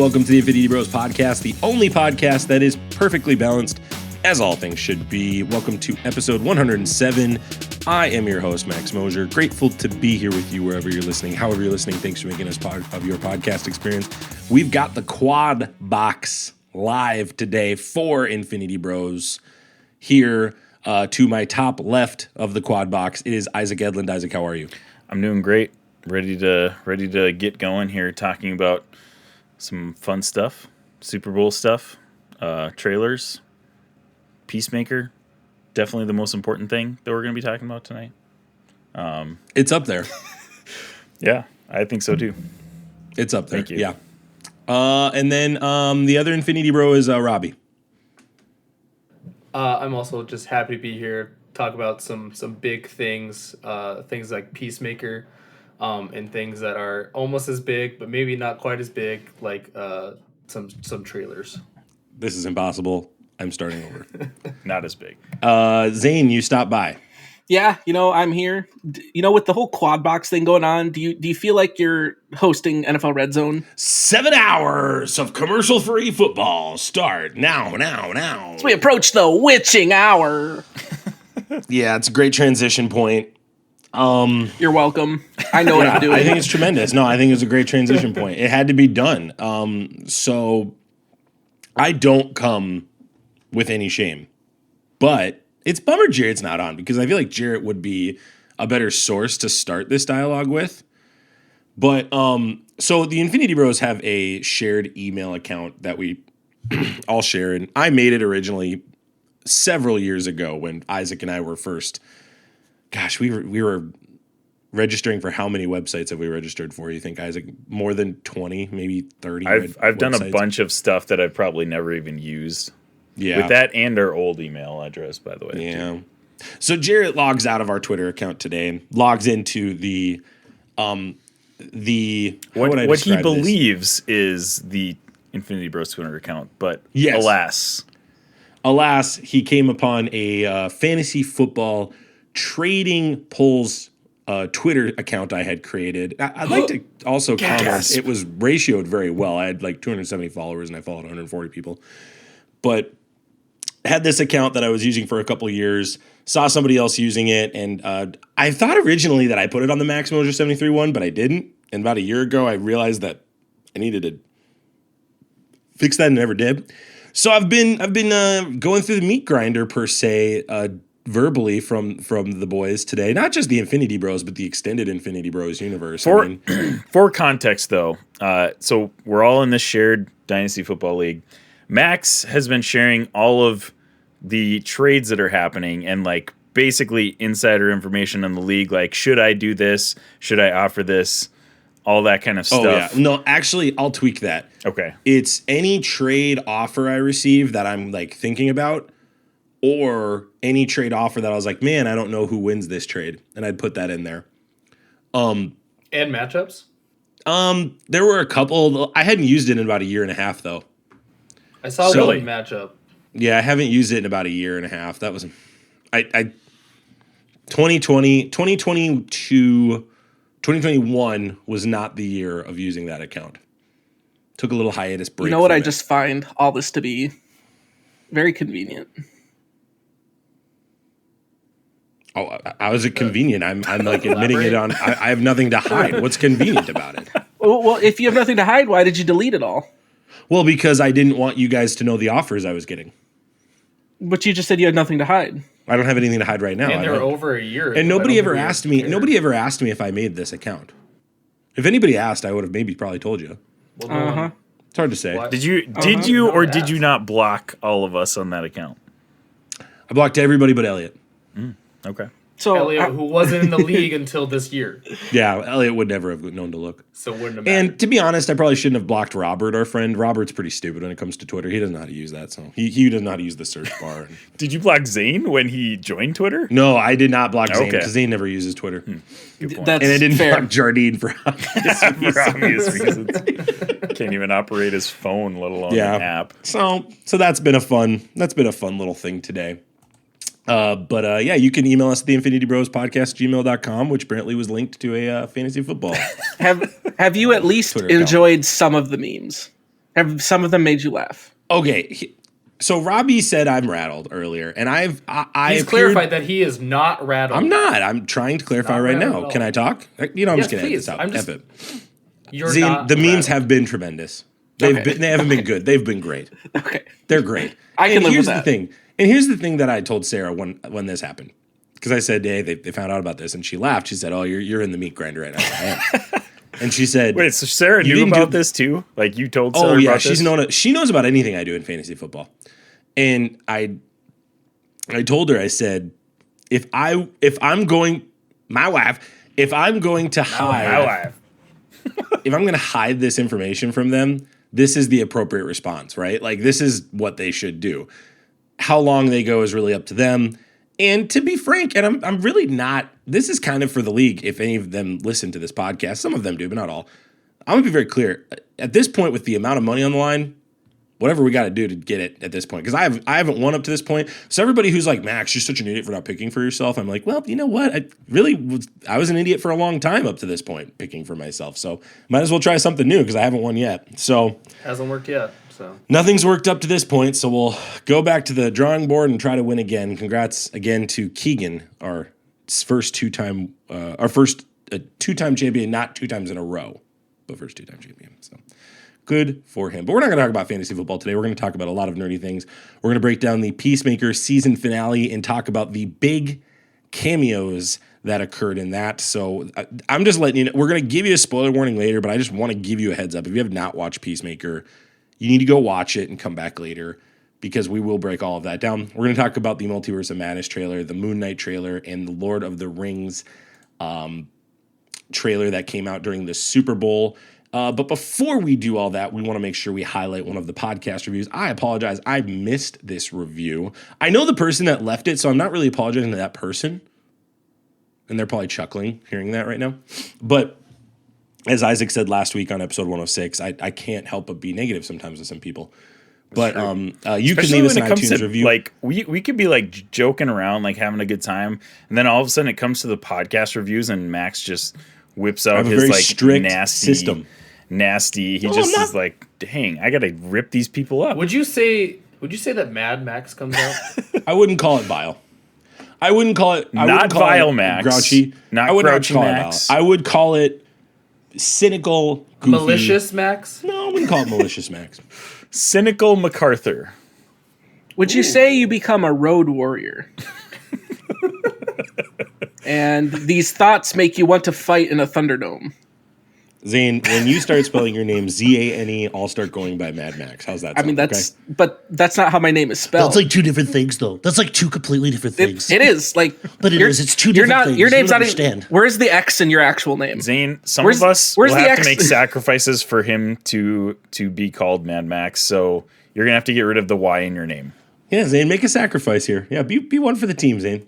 welcome to the Infinity Bros podcast, the only podcast that is perfectly balanced, as all things should be. Welcome to episode 107. I am your host, Max Mosier. Grateful to be here with you wherever you're listening. However you're listening, thanks for making us part of your podcast experience. We've got the quad box live today for Infinity Bros. Here to my top left of the quad box, it is Isaac Edlund. Isaac, how are you? I'm doing great. Ready to get going here, talking about some fun stuff, Super Bowl stuff, trailers, Peacemaker. Definitely the most important thing that we're going to be talking about tonight. It's up there. Yeah, I think so too. It's up there. Thank you. Yeah. And then the other Infinity Bro is Robbie. I'm also just happy to be here, talk about some big things, things like Peacemaker, and things that are almost as big, but maybe not quite as big, like some trailers. This is impossible. I'm starting over. Not as big. Zayne, you stopped by. Yeah, I'm here. With the whole quad box thing going on, do you feel like you're hosting NFL Red Zone? 7 hours of commercial-free football start now. As we approach the witching hour. Yeah, it's a great transition point. You're welcome. I know what I'm doing. I think it's tremendous. No, I think it's a great transition point. It had to be done. So I don't come with any shame, but it's bummer Jarrett's not on, because I feel like Jarrett would be a better source to start this dialogue with. But so the Infinity Bros have a shared email account that we all share, and I made it originally several years ago when Isaac and I were first. Gosh, we were registering for how many websites have we registered for? You think, Isaac? More than 20, maybe 30? I've done a bunch of stuff that I've probably never even used. Yeah. With that and our old email address, by the way. Yeah. Too. So Jarrett logs out of our Twitter account today and logs into what he believes is the Infinity Bros Twitter account, but yes. Alas, he came upon a fantasy football trading polls Twitter account I had created. I'd like to also comment, it was ratioed very well. I had like 270 followers and I followed 140 people. But had this account that I was using for a couple years, saw somebody else using it, and I thought originally that I put it on the Max Mosier 73 one, but I didn't. And about a year ago, I realized that I needed to fix that and never did. So I've been going through the meat grinder per se, verbally from the boys today. Not just the Infinity Bros, but the extended Infinity Bros universe. For context, though, so we're all in this shared Dynasty Football League. Max has been sharing all of the trades that are happening and like basically insider information on the league. Like, should I do this? Should I offer this? All that kind of stuff. Oh, yeah. No, actually, I'll tweak that. Okay. It's any trade offer I receive that I'm like thinking about, or any trade offer that I was like, man, I don't know who wins this trade. And I'd put that in there. And matchups? There were a couple. I hadn't used it in about a year and a half, though. I saw one matchup. Yeah, I haven't used it in about a year and a half. That was 2022, 2021 was not the year of using that account. Took a little hiatus break. You know what? I just find all this to be very convenient. Oh, how is it convenient? I'm like admitting it on. I have nothing to hide. What's convenient about it? Well, if you have nothing to hide, why did you delete it all? Well, because I didn't want you guys to know the offers I was getting. But you just said you had nothing to hide. I don't have anything to hide right now. And they're over a year. And nobody ever asked me. Nobody ever asked me if I made this account. If anybody asked, I would have maybe probably told you. Well, It's hard to say. What? Did you or did you not block all of us on that account? I blocked everybody but Elliot. Okay. So Elliot, who wasn't in the league until this year. Yeah, Elliot would never have known to look. So wouldn't have mattered. And to be honest, I probably shouldn't have blocked Robert, our friend. Robert's pretty stupid when it comes to Twitter. He doesn't know how to use that, so he doesn't know how to use the search bar. Did you block Zayne when he joined Twitter? No, I did not block Zayne, Okay. because Zayne never uses Twitter. Good point. that's And I didn't fair. block Jardine for For obvious reasons. Can't even operate his phone, let alone an app. So that's been a fun little thing today. But yeah, you can email us at the Infinity Bros podcast gmail.com, which apparently was linked to a fantasy football. Have you at least Twitter account. enjoyed some of the memes? Have some of them made you laugh? Okay. So Robbie said I'm rattled earlier, and He's clarified that he is not rattled. I'm not. I'm trying to clarify right now. Can I talk? I'm just gonna edit this out. Zayne, the memes have been tremendous. They haven't been good. They've been great. Okay. They're great. I can live with that. Here's the thing that I told Sarah when this happened. Because I said, hey, they found out about this, and she laughed. She said, oh, you're in the meat grinder right now. I am. And she said, wait, so Sarah knew about this too? Like you told Sarah about this? She knows about anything I do in fantasy football. And I told her, I said, if I'm going to hide this information from them, this is the appropriate response, right? Like, this is what they should do. How long they go is really up to them. And to be frank, and I'm really not, this is kind of for the league, if any of them listen to this podcast. Some of them do, but not all. I'm going to be very clear. At this point, with the amount of money on the line, whatever we got to do to get it at this point, because I haven't won up to this point. So everybody who's like, Max, you're such an idiot for not picking for yourself. I'm like, well, you know what? I was an idiot for a long time up to this point, picking for myself. So might as well try something new because I haven't won yet. So hasn't worked yet. So nothing's worked up to this point. So we'll go back to the drawing board and try to win again. Congrats again to Keegan, our first two-time champion, not 2 times in a row, but first 2-time champion. So good for him. But we're not going to talk about fantasy football today. We're going to talk about a lot of nerdy things. We're going to break down the Peacemaker season finale and talk about the big cameos that occurred in that. So I'm just letting you know, we're going to give you a spoiler warning later, but I just want to give you a heads up. If you have not watched Peacemaker, you need to go watch it and come back later because we will break all of that down. We're going to talk about the Multiverse of Madness trailer, the Moonnight trailer, and the Lord of the Rings trailer that came out during the Super Bowl. But before we do all that, we want to make sure we highlight one of the podcast reviews. I apologize. I missed this review. I know the person that left it, so I'm not really apologizing to that person. And they're probably chuckling hearing that right now. But as Isaac said last week on episode 106, I can't help but be negative sometimes with some people. But you can leave us an iTunes review. Like we could be like joking around, like having a good time, and then all of a sudden it comes to the podcast reviews, and Max just whips out his like strict nasty system. Nasty. He is like, dang, I gotta rip these people up. Would you say that Mad Max comes out? I wouldn't call it vile. I wouldn't call it not vile, Max. Grouchy. Not I would grouchy, not call Max. it vile. I would call it cynical, goofy. Malicious Max? No, I wouldn't call it malicious, Max. Cynical MacArthur. Would you say you become a road warrior? And these thoughts make you want to fight in a Thunderdome? Zayne, when you start spelling your name Zane, I'll start going by Mad Max. How's that sound? I mean, but that's not how my name is spelled. That's like 2 different things, though. That's like 2 completely different things. It is like, but it's 2 different things. Your name's you not understand. even. Where's the X in your actual name? Zayne, some of us will the have X? to make sacrifices for him to be called Mad Max. So you're gonna have to get rid of the Y in your name. Yeah, Zayne, make a sacrifice here. Yeah, be one for the team, Zayne.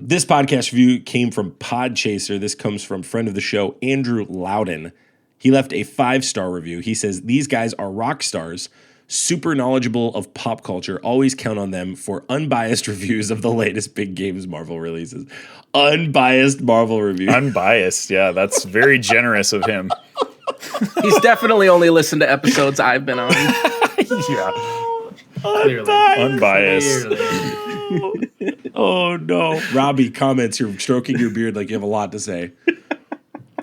This podcast review came from Podchaser. This comes from friend of the show, Andrew Loudon. He left a 5-star review. He says, these guys are rock stars, super knowledgeable of pop culture. Always count on them for unbiased reviews of the latest big games Marvel releases. Unbiased Marvel review. Unbiased, yeah, that's very generous of him. He's definitely only listened to episodes I've been on. Yeah. Clearly. Unbiased. Oh, no. Robbie comments, you're stroking your beard like you have a lot to say.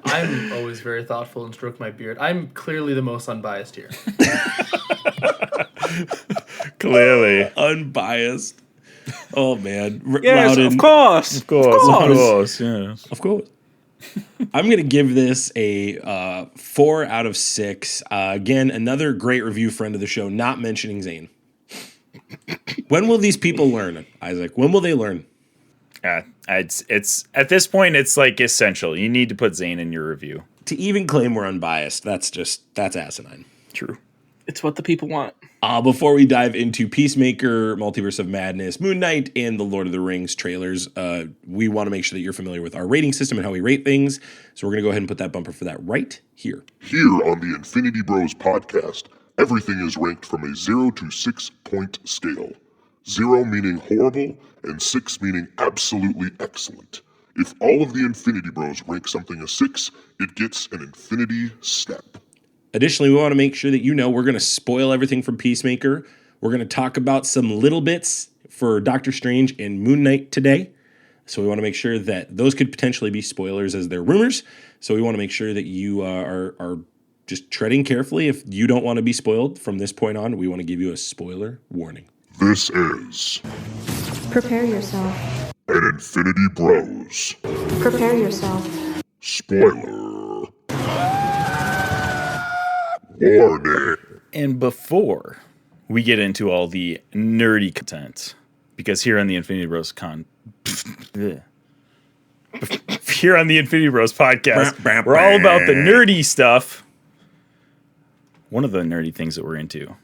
I'm always very thoughtful and stroke my beard. I'm clearly the most unbiased here. Clearly. Unbiased. Oh, man. Yes, Loudon, of course. Of course, yes. Of course. I'm going to give this a 4 out of 6. Again, another great review friend of the show, not mentioning Zayne. When will these people learn, Isaac? When will they learn? It's at this point, it's like essential. You need to put Zayne in your review. To even claim we're unbiased, that's asinine. True. It's what the people want. Before we dive into Peacemaker, Multiverse of Madness, Moonknight, and the Lord of the Rings trailers, we want to make sure that you're familiar with our rating system and how we rate things. So we're going to go ahead and put that bumper for that right here. Here on the Infinity Bros podcast, everything is ranked from a 0 to 6 point scale. 0 meaning horrible, and 6 meaning absolutely excellent. If all of the Infinity Bros rank something a 6, it gets an infinity step. Additionally, we want to make sure that we're going to spoil everything from Peacemaker. We're going to talk about some little bits for Doctor Strange and Moonnight today. So we want to make sure that those could potentially be spoilers as they're rumors. So we want to make sure that you are just treading carefully. If you don't want to be spoiled from this point on, we want to give you a spoiler warning. This is Prepare yourself. an Infinity Bros Prepare yourself. spoiler warning. And before we get into all the nerdy content, because here on the Infinity Bros here on the Infinity Bros podcast, we're all about the nerdy stuff. One of the nerdy things that we're into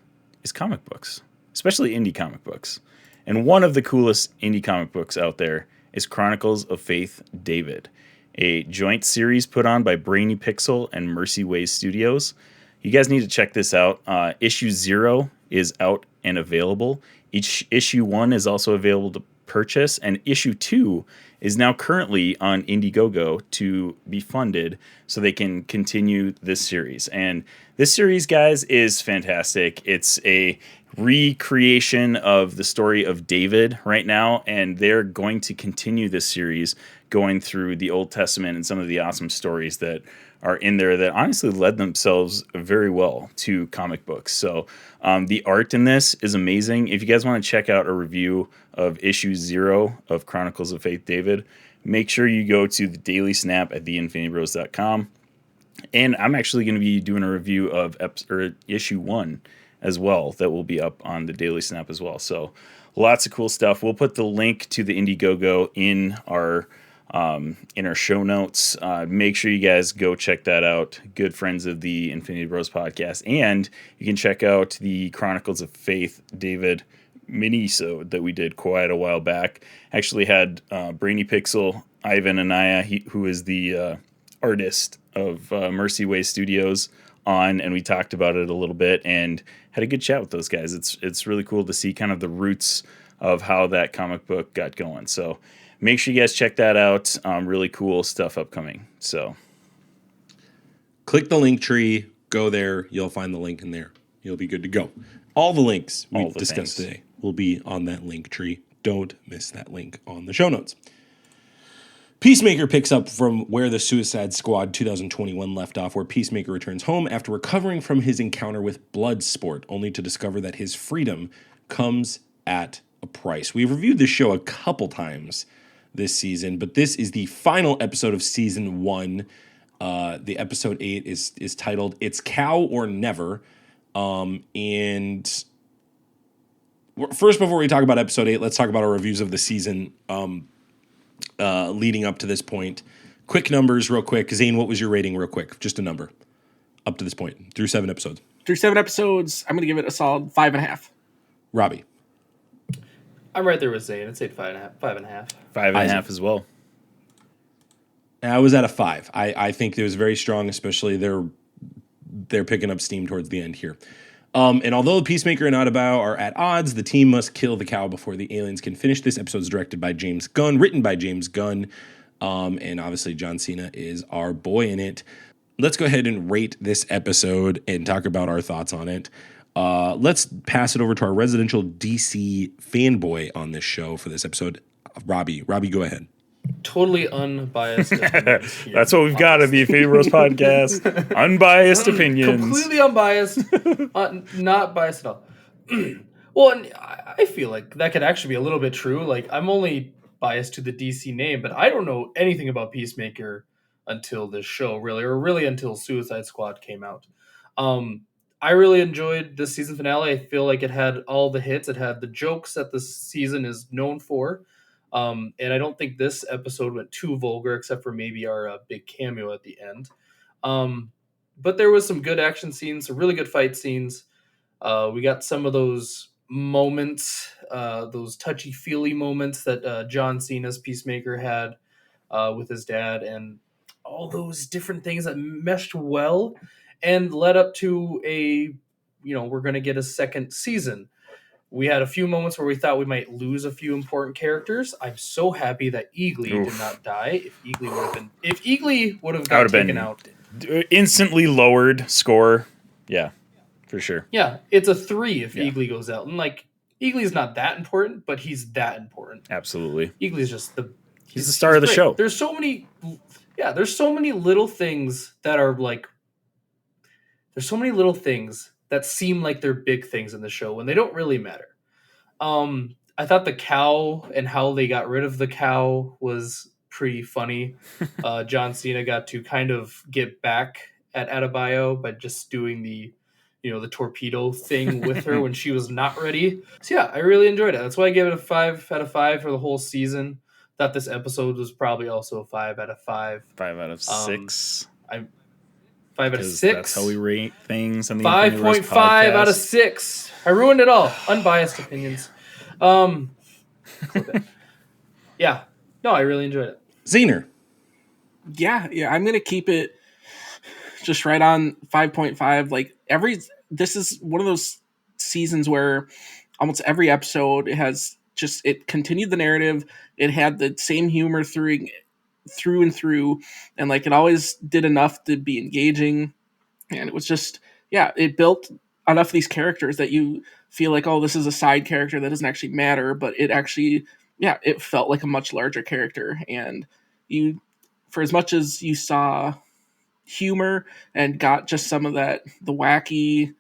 is comic books, especially indie comic books. And one of the coolest indie comic books out there is Chronicles of Faith David, a joint series put on by Brainy Pixel and Mercy Way Studios. You guys need to check this out. Issue 0 is out and available. Each issue 1 is also available to purchase, and issue 2 is now currently on Indiegogo to be funded so they can continue this series. And this series, guys, is fantastic. It's a recreation of the story of David right now, and they're going to continue this series going through the Old Testament and some of the awesome stories that are in there that honestly led themselves very well to comic books. So the art in this is amazing. If you guys want to check out a review of issue 0 of Chronicles of Faith David, make sure you go to the Daily Snap at theinfinitybros.com. And I'm actually going to be doing a review of issue 1 as well that will be up on the Daily Snap as well. So lots of cool stuff. We'll put the link to the Indiegogo in our show notes. Make sure you guys go check that out. Good friends of the Infinity Bros podcast. And you can check out the Chronicles of Faith David mini-sode that we did quite a while back. Actually had Brainy Pixel, Ivan Anaya, who is the artist of Mercy Way Studios, on, and we talked about it a little bit and had a good chat with those guys. It's really cool to see kind of the roots of how that comic book got going. So make sure you guys check that out. Really cool stuff upcoming. So click the link tree, go there. You'll find the link in there. You'll be good to go. All the links we discussed today will be on that link tree. Don't miss that link on the show notes. Peacemaker picks up from where the Suicide Squad 2021 left off, where Peacemaker returns home after recovering from his encounter with Bloodsport, only to discover that his freedom comes at a price. We've reviewed this show a couple times this season, but this is the final episode of season 1. The episode 8 is titled "It's Cow or Never." And first, before we talk about episode 8, let's talk about our reviews of the season leading up to this point. Quick numbers real quick. Zayne, what was your rating real quick? Just a number up to this point through 7 episodes. Through 7 episodes, I'm going to give it a solid 5.5. Robbie. I'm right there with Zayne. I'd say 5.5. 5.5. 5.5 as well. I was at a 5. I think it was very strong, especially they're picking up steam towards the end here. And although Peacemaker and Adebayo are at odds, the team must kill the cow before the aliens can finish. This episode is directed by James Gunn, written by James Gunn, and obviously John Cena is our boy in it. Let's go ahead and rate this episode and talk about our thoughts on it. Let's pass it over to our residential DC fanboy on this show for this episode, Robbie. Robbie, go ahead. Totally unbiased opinions here. That's what we've got at the Infinity Bros podcast. Unbiased opinions. Completely unbiased. Not biased at all. Well, and I feel like that could actually be a little bit true. Like, I'm only biased to the DC name, but I don't know anything about Peacemaker until this show, really, or really until Suicide Squad came out. I really enjoyed this season finale. I feel like it had all the hits. It had the jokes that this season is known for. And I don't think this episode went too vulgar, except for maybe our big cameo at the end. But there was some good action scenes, some really good fight scenes. We got some of those moments, those touchy-feely moments that John Cena's Peacemaker had with his dad, and all those different things that meshed well and led up to we're going to get a second season. We had a few moments where we thought we might lose a few important characters. I'm so happy that Eagly did not die. If Eagly would have got taken out, instantly lowered score Yeah, for sure. Yeah, it's a 3 if Yeah. Eagly goes out. And like Eagly's not that important, but he's that important. Absolutely. Eagly's just He's the star of the great. show. There's so many little things that are like there's so many little things that seem like they're big things in the show when they don't really matter. I thought the cow and how they got rid of the cow was pretty funny. John Cena got to kind of get back at Adebayo by just doing the torpedo thing with her when she was not ready. So yeah, I really enjoyed it. That's why I gave it a 5 out of 5 for the whole season. Thought this episode was probably also a 5 out of 5. 5 out of 6. 5 out of 6. That's how we rate things on the 5.5 out of 6. I ruined it all. Unbiased opinions. Yeah. No, I really enjoyed it. Zayner. Yeah, I'm gonna keep it just right on 5.5. Like this is one of those seasons where almost every episode it continued the narrative. It had the same humor through and through, and like it always did enough to be engaging. And it was just, it built enough of these characters that you feel like, oh, this is a side character that doesn't actually matter, but it actually, it felt like a much larger character. And you, for as much as you saw humor and got just some of the wacky,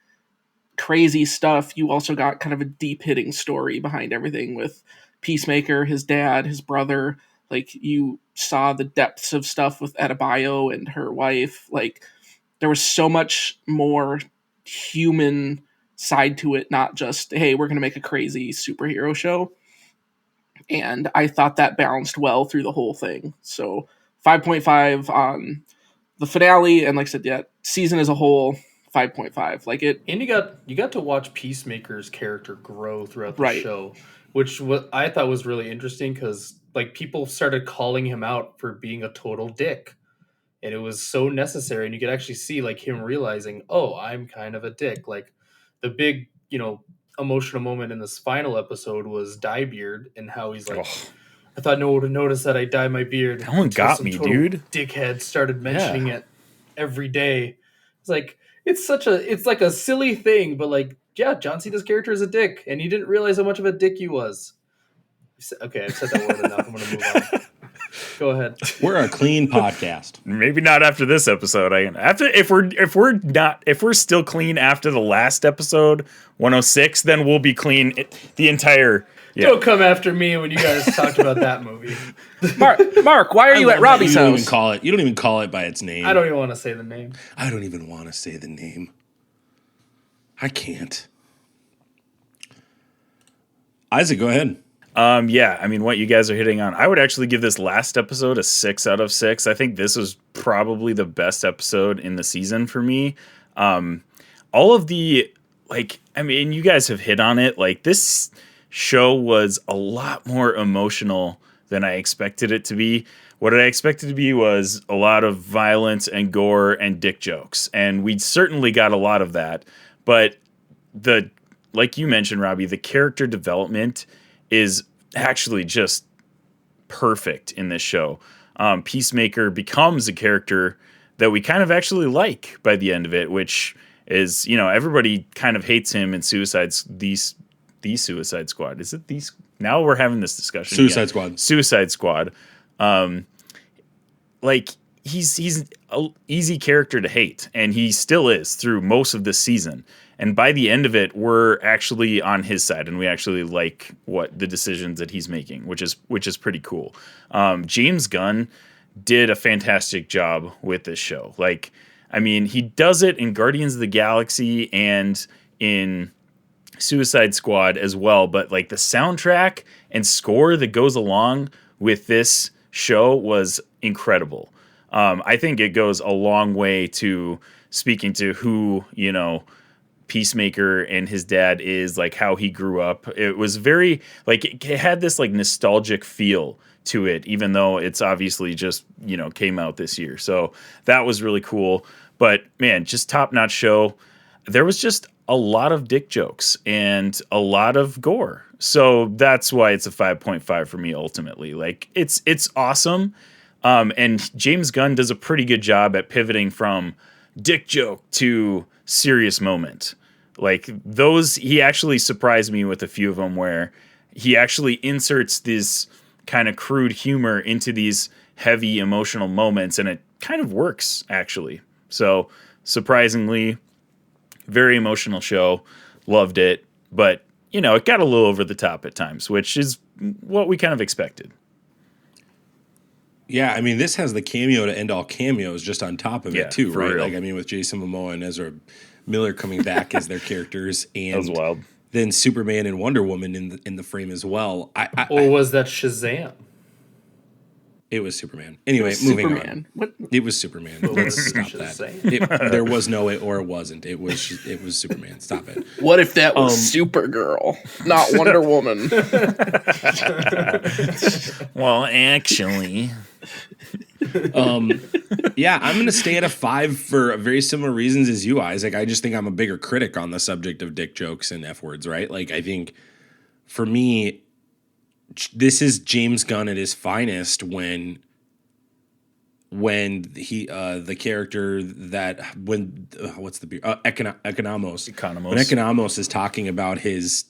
crazy stuff, you also got kind of a deep hitting story behind everything with Peacemaker, his dad, his brother. Like you saw the depths of stuff with Adebayo and her wife. Like there was so much more human side to it, not just, hey, we're going to make a crazy superhero show. And I thought that balanced well through the whole thing. So 5.5 on the finale, and like I said, season as a whole, 5.5. Like it, and you got to watch Peacemaker's character grow throughout the show, which I thought was really interesting because like people started calling him out for being a total dick, and it was so necessary. And you could actually see like him realizing, oh, I'm kind of a dick. Like the big emotional moment in this final episode was Dye Beard and how he's like, I thought no one would notice that I dye my beard. That one got me, dude. Dickhead started mentioning it every day. It's like it's like a silly thing, but like, John Cena's character is a dick, and he didn't realize how much of a dick he was. Okay, I've said that word enough. I'm gonna move on. Go ahead. We're a clean podcast. Maybe not after this episode. If we're still clean after the last episode, 106, then we'll be clean the entire. Yeah. Don't come after me when you guys talked about that movie. Mark, why are you at Robbie's house? You don't even call it by its name. I don't even want to say the name. I don't even want to say the name. I can't. Isaac, go ahead. I mean, what you guys are hitting on, I would actually give this last episode a 6 out of 6. I think this was probably the best episode in the season for me. All of the, you guys have hit on it. Like, this show was a lot more emotional than I expected it to be. What I expected to be was a lot of violence and gore and dick jokes. And we certainly got a lot of that. But like you mentioned, Robbie, the character development is actually just perfect in this show. Peacemaker becomes a character that we kind of actually like by the end of it, which is, everybody kind of hates him in the Suicide Squad. Is it these? Now we're having this discussion. Suicide Squad. He's an easy character to hate, and he still is through most of this season. And by the end of it, we're actually on his side, and we actually like the decisions that he's making, which is pretty cool. James Gunn did a fantastic job with this show. He does it in Guardians of the Galaxy and in Suicide Squad as well, but the soundtrack and score that goes along with this show was incredible. I think it goes a long way to speaking to who, Peacemaker and his dad is, how he grew up. It was very, it had this, nostalgic feel to it, even though it's obviously just, came out this year. So that was really cool. But, man, just top-notch show. There was just a lot of dick jokes and a lot of gore. So that's why it's a 5.5 for me, ultimately. It's awesome. And James Gunn does a pretty good job at pivoting from dick joke to serious moment. Like those, he actually surprised me with a few of them where he actually inserts this kind of crude humor into these heavy emotional moments, and it kind of works actually. So surprisingly, very emotional show. Loved it, but you know, it got a little over the top at times, which is what we kind of expected. Yeah, I mean, this has the cameo to end all cameos just on top of it too, right? Real. Like, I mean, with Jason Momoa and Ezra Miller coming back as their characters, and That was wild. then Superman and Wonder Woman in the frame as well. Or was that Shazam? It was Superman. Anyway, moving Superman. on. What? It was Superman. Let's stop that. There was no it or it wasn't. It was Superman. Stop it. What if that was Supergirl, not Wonder Woman? Well, actually, yeah, I'm going to stay at a 5 for very similar reasons as you, Isaac. I just think I'm a bigger critic on the subject of dick jokes and F words, right? Like, I think for me, this is James Gunn at his finest when he the character that what's the Economos when Economos is talking about his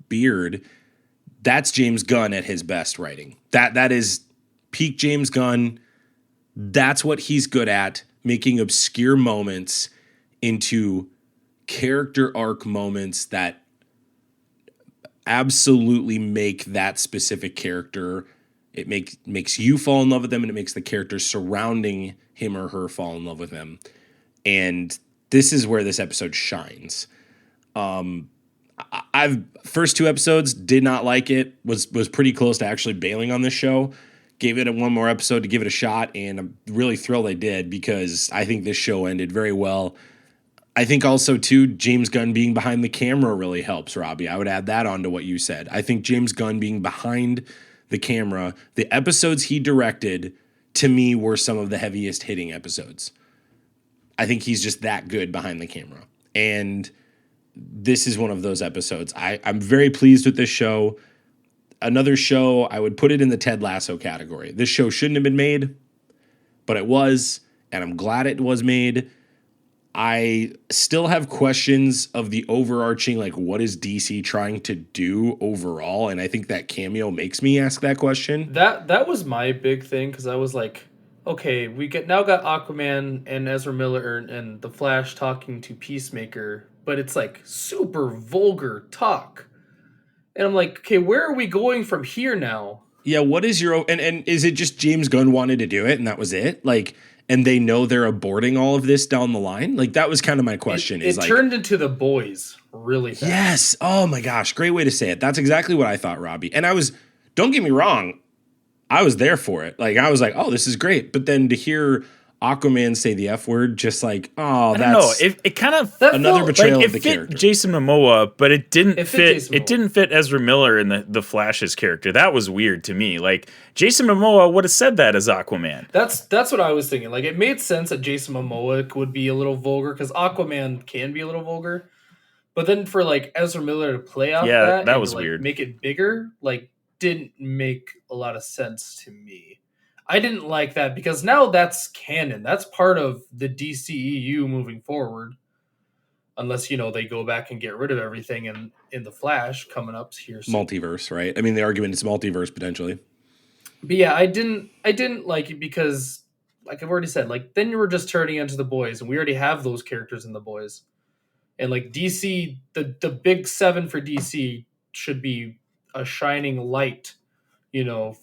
beard, that's James Gunn at his best writing. That is peak James Gunn. That's what he's good at, making obscure moments into character arc moments that absolutely make that specific character. It makes you fall in love with them, and it makes the characters surrounding him or her fall in love with them. And this is where this episode shines. I've first 2 episodes did not like it. Was pretty close to actually bailing on this show. Gave it one more episode to give it a shot, and I'm really thrilled I did because I think this show ended very well. I think also, too, James Gunn being behind the camera really helps, Robbie. I would add that on to what you said. I think James Gunn being behind the camera, the episodes he directed, to me, were some of the heaviest hitting episodes. I think he's just that good behind the camera. And this is one of those episodes. I'm very pleased with this show. Another show, I would put it in the Ted Lasso category. This show shouldn't have been made, but it was, and I'm glad it was made. I still have questions of the overarching, like, what is DC trying to do overall? And I think that cameo makes me ask that question. That was my big thing, because I was like, okay, we now got Aquaman and Ezra Miller and the Flash talking to Peacemaker, but it's like super vulgar talk. And I'm like, okay, where are we going from here now? Yeah, what is your and is it just James Gunn wanted to do it and that was it? Like, and they know they're aborting all of this down the line? Like, that was kind of my question. It turned into The Boys really fast. Yes. Oh my gosh, great way to say it. That's exactly what I thought, Robbie. And don't get me wrong, I was there for it. Like, I was like, oh, this is great. But then to hear Aquaman say the F word, just like, oh, that's... I don't know. It kind of... another betrayal like, of the character. Jason Momoa, but it didn't fit... It didn't fit Ezra Miller in the Flash's character. That was weird to me. Like, Jason Momoa would have said that as Aquaman. That's what I was thinking. Like, it made sense that Jason Momoa would be a little vulgar, because Aquaman can be a little vulgar. But then for, like, Ezra Miller to play out that was to, like, weird. make it bigger, like, didn't make a lot of sense to me. I didn't like that because now that's canon. That's part of the DCEU moving forward. Unless, they go back and get rid of everything in the Flash coming up here soon. Multiverse, right? I mean, the argument is multiverse potentially. But yeah, I didn't like it because, like I've already said, like, then you were just turning into The Boys, and we already have those characters in The Boys. And like DC, the big 7 for DC should be a shining light,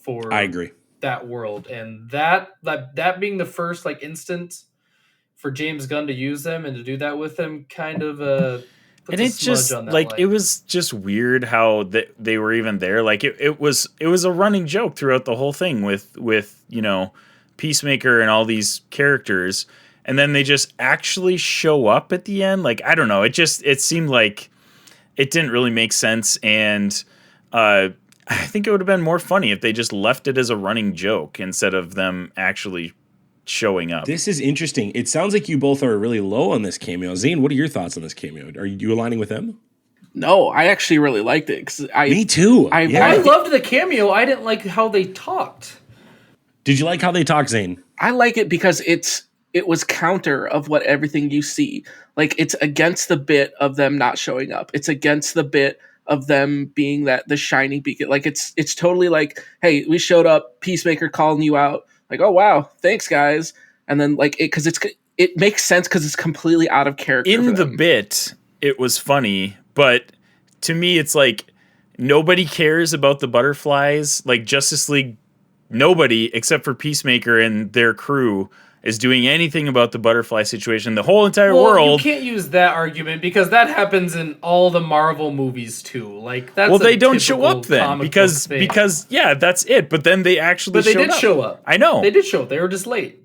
for I agree. that world. And that being the first like instance for James Gunn to use them and to do that with them kind of puts and it's just on that like light. It was just weird how they were even there. Like it was a running joke throughout the whole thing with Peacemaker and all these characters, and then they just actually show up at the end. Like, I don't know, it seemed like it didn't really make sense. And I think it would have been more funny if they just left it as a running joke instead of them actually showing up. This is interesting. It sounds like you both are really low on this cameo. Zayne, what are your thoughts on this cameo? Are you aligning with them? No, I actually really liked it. Me too. I loved the cameo. I didn't like how they talked. Did you like how they talked, Zayne? I like it because it's it was counter of what everything you see. Like, it's against the bit of them not showing up. It's against the bit of them being the shining beacon. Like, it's totally like, hey, we showed up, Peacemaker calling you out. Like, oh wow, thanks guys. And then like it makes sense because it's completely out of character. In the bit, it was funny, but to me, it's like nobody cares about the butterflies. Like Justice League, nobody except for Peacemaker and their crew is doing anything about the butterfly situation. The whole entire world. You can't use that argument because that happens in all the Marvel movies too. Like that's they don't show up then because yeah, that's it. But then they actually show up. I know they did show up. They were just late.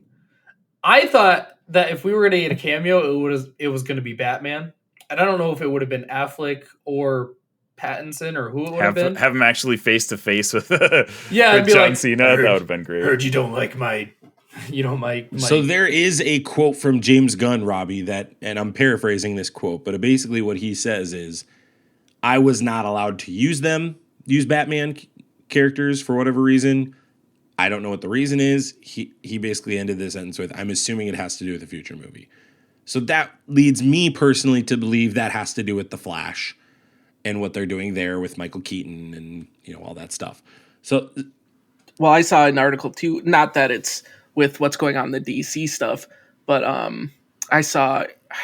I thought that if we were going to get a cameo, it was going to be Batman, and I don't know if it would have been Affleck or Pattinson or who it would have been. Have him actually face to face with with John Cena. That would have been great. Heard you don't like my. So there is a quote from James Gunn, Robbie, and I'm paraphrasing this quote, but basically what he says is, I was not allowed to use Batman characters for whatever reason. I don't know what the reason is. He basically ended this sentence with, I'm assuming it has to do with a future movie. So that leads me personally to believe that has to do with The Flash and what they're doing there with Michael Keaton and all that stuff. So, well, I saw an article too, not that it's with what's going on in the DC stuff. But I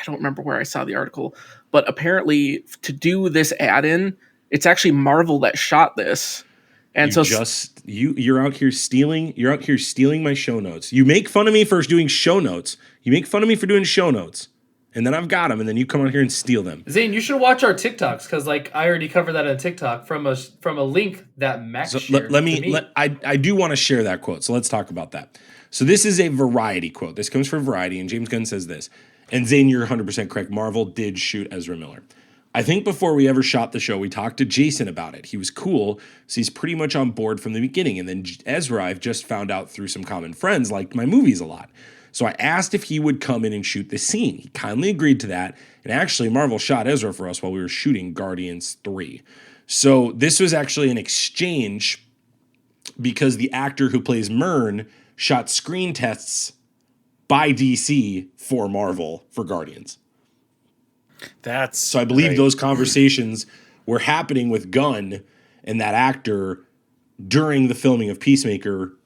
don't remember where I saw the article, but apparently to do this add-in, it's actually Marvel that shot this. And you're out here stealing my show notes. You make fun of me for doing show notes. And then I've got them, and then you come on here and steal them. Zayne, you should watch our TikToks because, like, I already covered that on TikTok from a link that Max shared. I do want to share that quote, so let's talk about that. So this is a Variety quote. This comes from Variety, and James Gunn says this. And Zayne, you're 100% correct. Marvel did shoot Ezra Miller. I think before we ever shot the show, we talked to Jason about it. He was cool, so he's pretty much on board from the beginning. And then Ezra, I've just found out through some common friends, liked my movies a lot. So I asked if he would come in and shoot the scene. He kindly agreed to that. And actually, Marvel shot Ezra for us while we were shooting Guardians 3. So this was actually an exchange because the actor who plays Myrn shot screen tests by DC for Marvel for Guardians. So I believe those conversations were happening with Gunn and that actor during the filming of Peacemaker,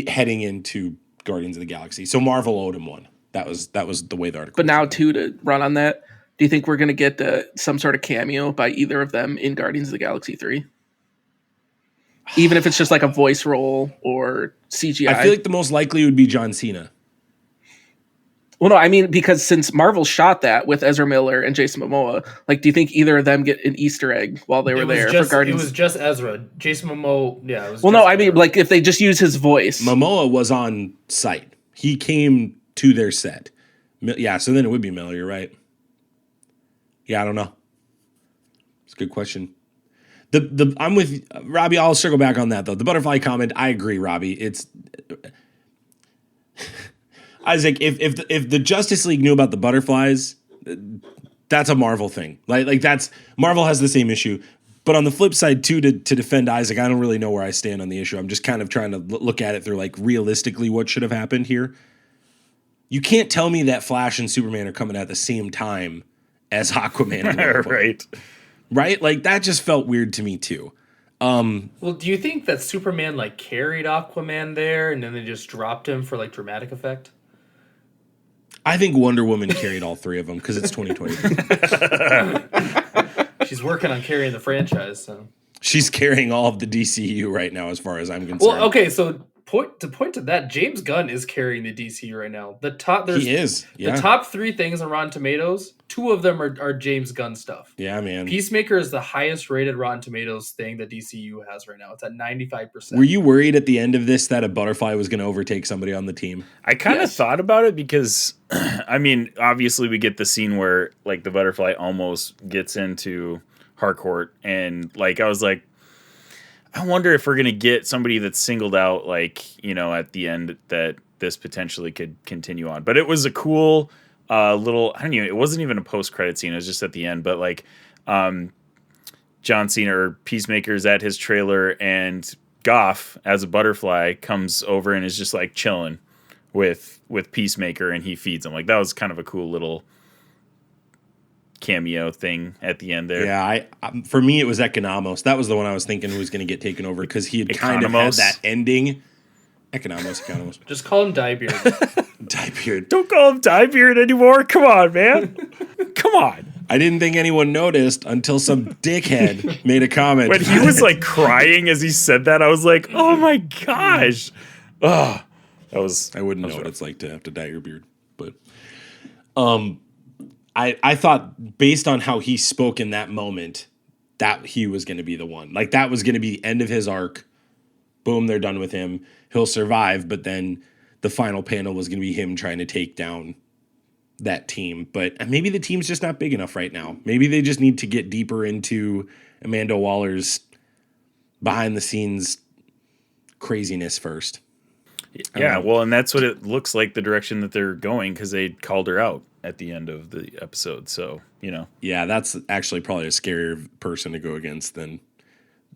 heading into Guardians of the Galaxy. So Marvel owed him one. That was the way the article. But now, too, to run on that, do you think we're going to get some sort of cameo by either of them in Guardians of the Galaxy 3? Even if it's just like a voice role or CGI. I feel like the most likely would be John Cena. Well, no, I mean, because since Marvel shot that with Ezra Miller and Jason Momoa, like, do you think either of them get an Easter egg while they were there for Guardians? It was just Ezra. Jason Momoa, yeah. It was I mean, like, if they just use his voice. Momoa was on site. He came to their set. Yeah, so then it would be Miller, you're right. Yeah, I don't know. It's a good question. I'm with Robbie. I'll circle back on that though. The butterfly comment, I agree, Robbie. It's Isaac. If the Justice League knew about the butterflies, that's a Marvel thing. Like that's Marvel has the same issue. But on the flip side too, to defend Isaac, I don't really know where I stand on the issue. I'm just kind of trying to look at it through like realistically what should have happened here. You can't tell me that Flash and Superman are coming at the same time as Aquaman and right? Like that just felt weird to me too. Well, do you think that Superman like carried Aquaman there and then they just dropped him for like dramatic effect? I think Wonder Woman carried all three of them because it's 2020. She's working on carrying the franchise. So. She's carrying all of the DCU right now, as far as I'm concerned. Well, okay, so point to that, James Gunn is carrying the DCU right now. The top top 3 things on Rotten Tomatoes, 2 of them are James Gunn stuff. Yeah, man. Peacemaker is the highest rated Rotten Tomatoes thing that DCU has right now. It's at 95%. Were you worried at the end of this that a butterfly was going to overtake somebody on the team? I kind of thought about it because, I mean, obviously we get the scene where like the butterfly almost gets into Harcourt, and like I was like, I wonder if we're going to get somebody that's singled out, like, you know, at the end that this potentially could continue on. But it was a cool little, it wasn't even a post-credit scene. It was just at the end. But, like, John Cena or Peacemaker's at his trailer, and Goff, as a butterfly, comes over and is just, like, chilling with Peacemaker, and he feeds him. Like, that was kind of a cool little cameo thing at the end there. Yeah, for me it was Economos. That was the one I was thinking was going to get taken over because he had kind of had Economos? that ending. Economos. Just call him Diebeard. Diebeard. Don't call him Diebeard anymore. Come on, man. Come on. I didn't think anyone noticed until some dickhead made a comment. When he was like crying as he said that, I was like, oh my gosh. Oh, that was. I wouldn't know rough. what it's like to have to dye your beard, but I thought based on how he spoke in that moment that he was going to be the one. Like, that was going to be the end of his arc. Boom, they're done with him. He'll survive, but then the final panel was going to be him trying to take down that team. But maybe the team's just not big enough right now. Maybe they just need to get deeper into Amanda Waller's behind the scenes craziness first. Yeah, well, and that's what it looks like, the direction that they're going, because they called her out at the end of the episode. So, Yeah, that's actually probably a scarier person to go against than.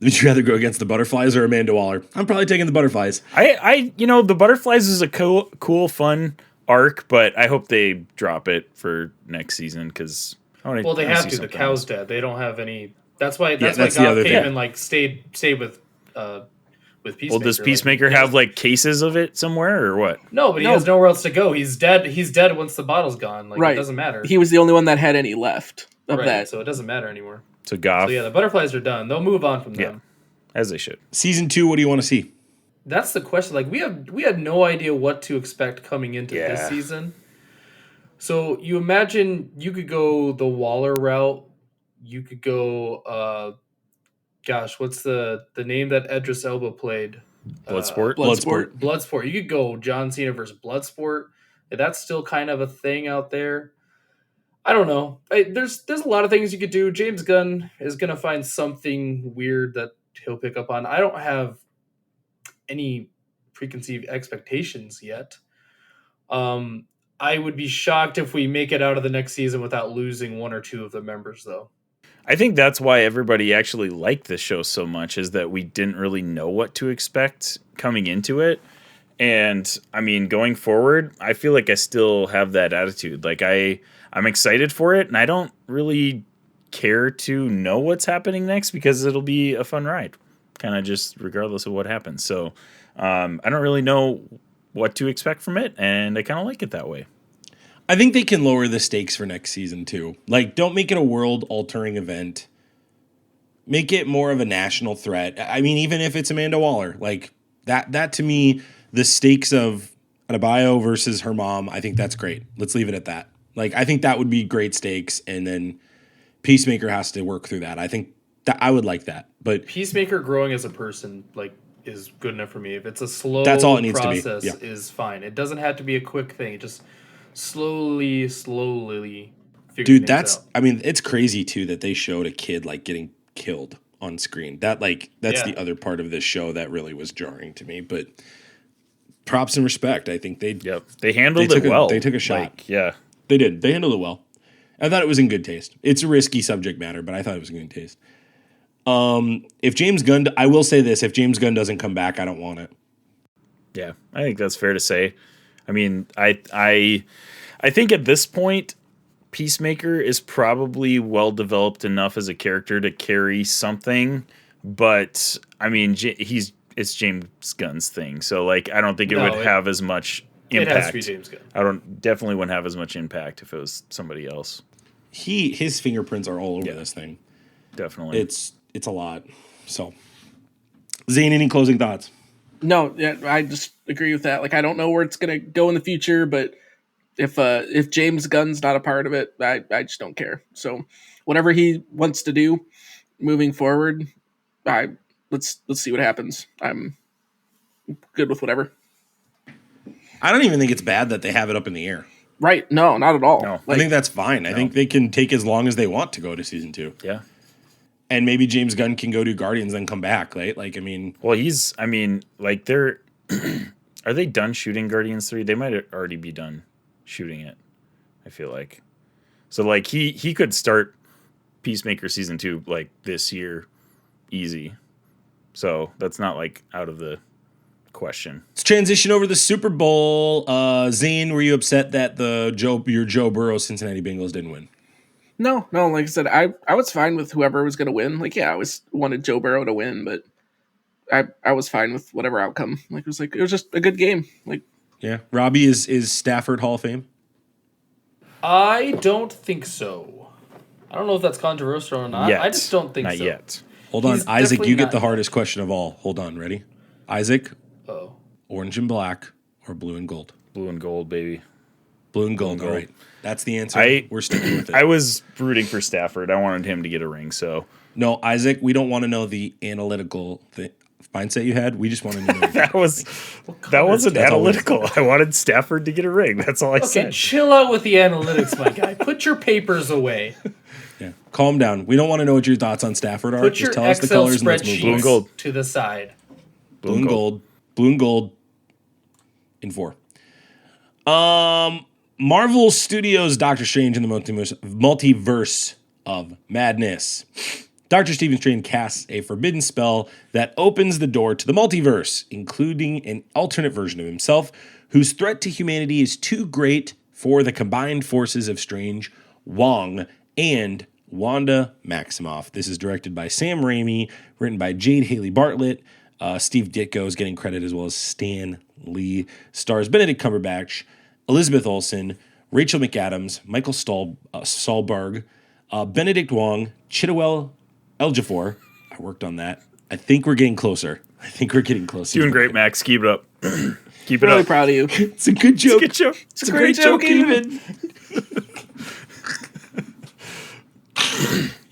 Would you rather go against the Butterflies or Amanda Waller? I'm probably taking the Butterflies. The Butterflies is a cool, fun arc, but I hope they drop it for next season because Well, they have to. The cow's dead. They don't have any. That's why. That's that's why the God other came thing. and like stayed with Peacemaker. Well, does Peacemaker have like cases of it somewhere or what? No, but he has nowhere else to go. He's dead. He's dead once the bottle's gone. Like, Right. It doesn't matter. He was the only one that had any left of Right, that. so it doesn't matter anymore. So Goff, So yeah, the Butterflies are done. They'll move on from them. as they should. Season 2, what do you want to see? That's the question. Like, we had no idea what to expect coming into this Yeah. season. So you imagine you could go the Waller route. You could go what's the name that Idris Elba played? Bloodsport. Bloodsport. You could go John Cena versus Bloodsport. That's still kind of a thing out there. I don't know. There's a lot of things you could do. James Gunn is going to find something weird that he'll pick up on. I don't have any preconceived expectations yet. I would be shocked if we make it out of the next season without losing one or two of the members, though. I think that's why everybody actually liked this show so much, is that we didn't really know what to expect coming into it. And I mean, going forward, I feel like I still have that attitude. Like I'm excited for it, and I don't really care to know what's happening next because it'll be a fun ride, kind of just regardless of what happens. So I don't really know what to expect from it, and I kind of like it that way. I think they can lower the stakes for next season too. Like, don't make it a world-altering event. Make it more of a national threat. I mean, even if it's Amanda Waller, like that to me, the stakes of Adebayo versus her mom, I think that's great. Let's leave it at that. Like, I think that would be great stakes, and then Peacemaker has to work through that. I think that I would like that. But Peacemaker growing as a person, like, is good enough for me. If it's a slow That's all it needs to be. process, Yeah. is fine. It doesn't have to be a quick thing. It just slowly figure dude, things that's out. I mean, it's crazy too that they showed a kid like getting killed on screen. That's Yeah. the other part of this show that really was jarring to me. But props and respect. I think they handled took it well. They took a shot. Like, yeah. They did. They handled it well. I thought it was in good taste. It's a risky subject matter, but I thought it was in good taste. If James Gunn, I will say this: if James Gunn doesn't come back, I don't want it. Yeah, I think that's fair to say. I mean, I think at this point, Peacemaker is probably well developed enough as a character to carry something, but I mean, it's James Gunn's thing, so like I don't think it would have as much impact. It has to be James Gunn. Definitely wouldn't have as much impact if it was somebody else. His fingerprints are all over this thing. Definitely, it's a lot. So, Zane, any closing thoughts? No, yeah, I just agree with that. Like, I don't know where it's gonna go in the future, but if James Gunn's not a part of it, I just don't care. So, whatever he wants to do moving forward, let's see what happens. I'm good with whatever. I don't even think it's bad that they have it up in the air. Right? No, not at all. No. I think that's fine. I think they can take as long as they want to go to season 2. Yeah. And maybe James Gunn can go do Guardians and come back, right? Like, I mean... Well, they're... Are they done shooting Guardians 3? They might already be done shooting it, I feel like. So, like, he could start Peacemaker Season 2, like, this year, easy. So, that's not, like, out of the question. Let's transition over to the Super Bowl. Zayne, were you upset that your Joe Burrow Cincinnati Bengals didn't win? No. Like I said, I was fine with whoever was going to win. Like, yeah, I wanted Joe Burrow to win, but I was fine with whatever outcome. Like, it was just a good game. Like, yeah, Robbie is Stafford Hall of Fame. I don't think so. I don't know if that's controversial or not. Yet. I just don't think not so. yet. Hold on, He's Isaac. definitely You get not the yet. hardest question of all. Hold on, ready? Isaac, Oh, orange and black or blue and gold? Blue and gold, baby. Blue and gold. gold. All right, that's the answer. We're sticking with it. I was rooting for Stafford. I wanted him to get a ring. So No, Isaac, we don't want to know the analytical mindset you had. We just want to know. that wasn't That's all we- analytical. I wanted Stafford to get a ring. That's all I okay. said. Chill out with the analytics, my guy. Put your papers away. Yeah, calm down. We don't want to know what your thoughts on Stafford are. Put Just your tell us the Excel colors and let's move Blue on. and spreadsheets gold. to the side. Blue and gold. Blue and gold. In 4. Marvel Studios' Doctor Strange in the Multiverse of Madness. Dr. Stephen Strange casts a forbidden spell that opens the door to the multiverse, including an alternate version of himself, whose threat to humanity is too great for the combined forces of Strange, Wong, and Wanda Maximoff. This is directed by Sam Raimi, written by Jade Haley Bartlett. Steve Ditko is getting credit as well as Stan Lee. Stars Benedict Cumberbatch, Elizabeth Olsen, Rachel McAdams, Michael Stahlberg, Benedict Wong, Chidowell Ejiofor. I worked on that. I think we're getting closer. Doing great, Max. Keep it up. Keep it really up. proud of you. It's a good joke. It's a good joke. It's a great joke, even.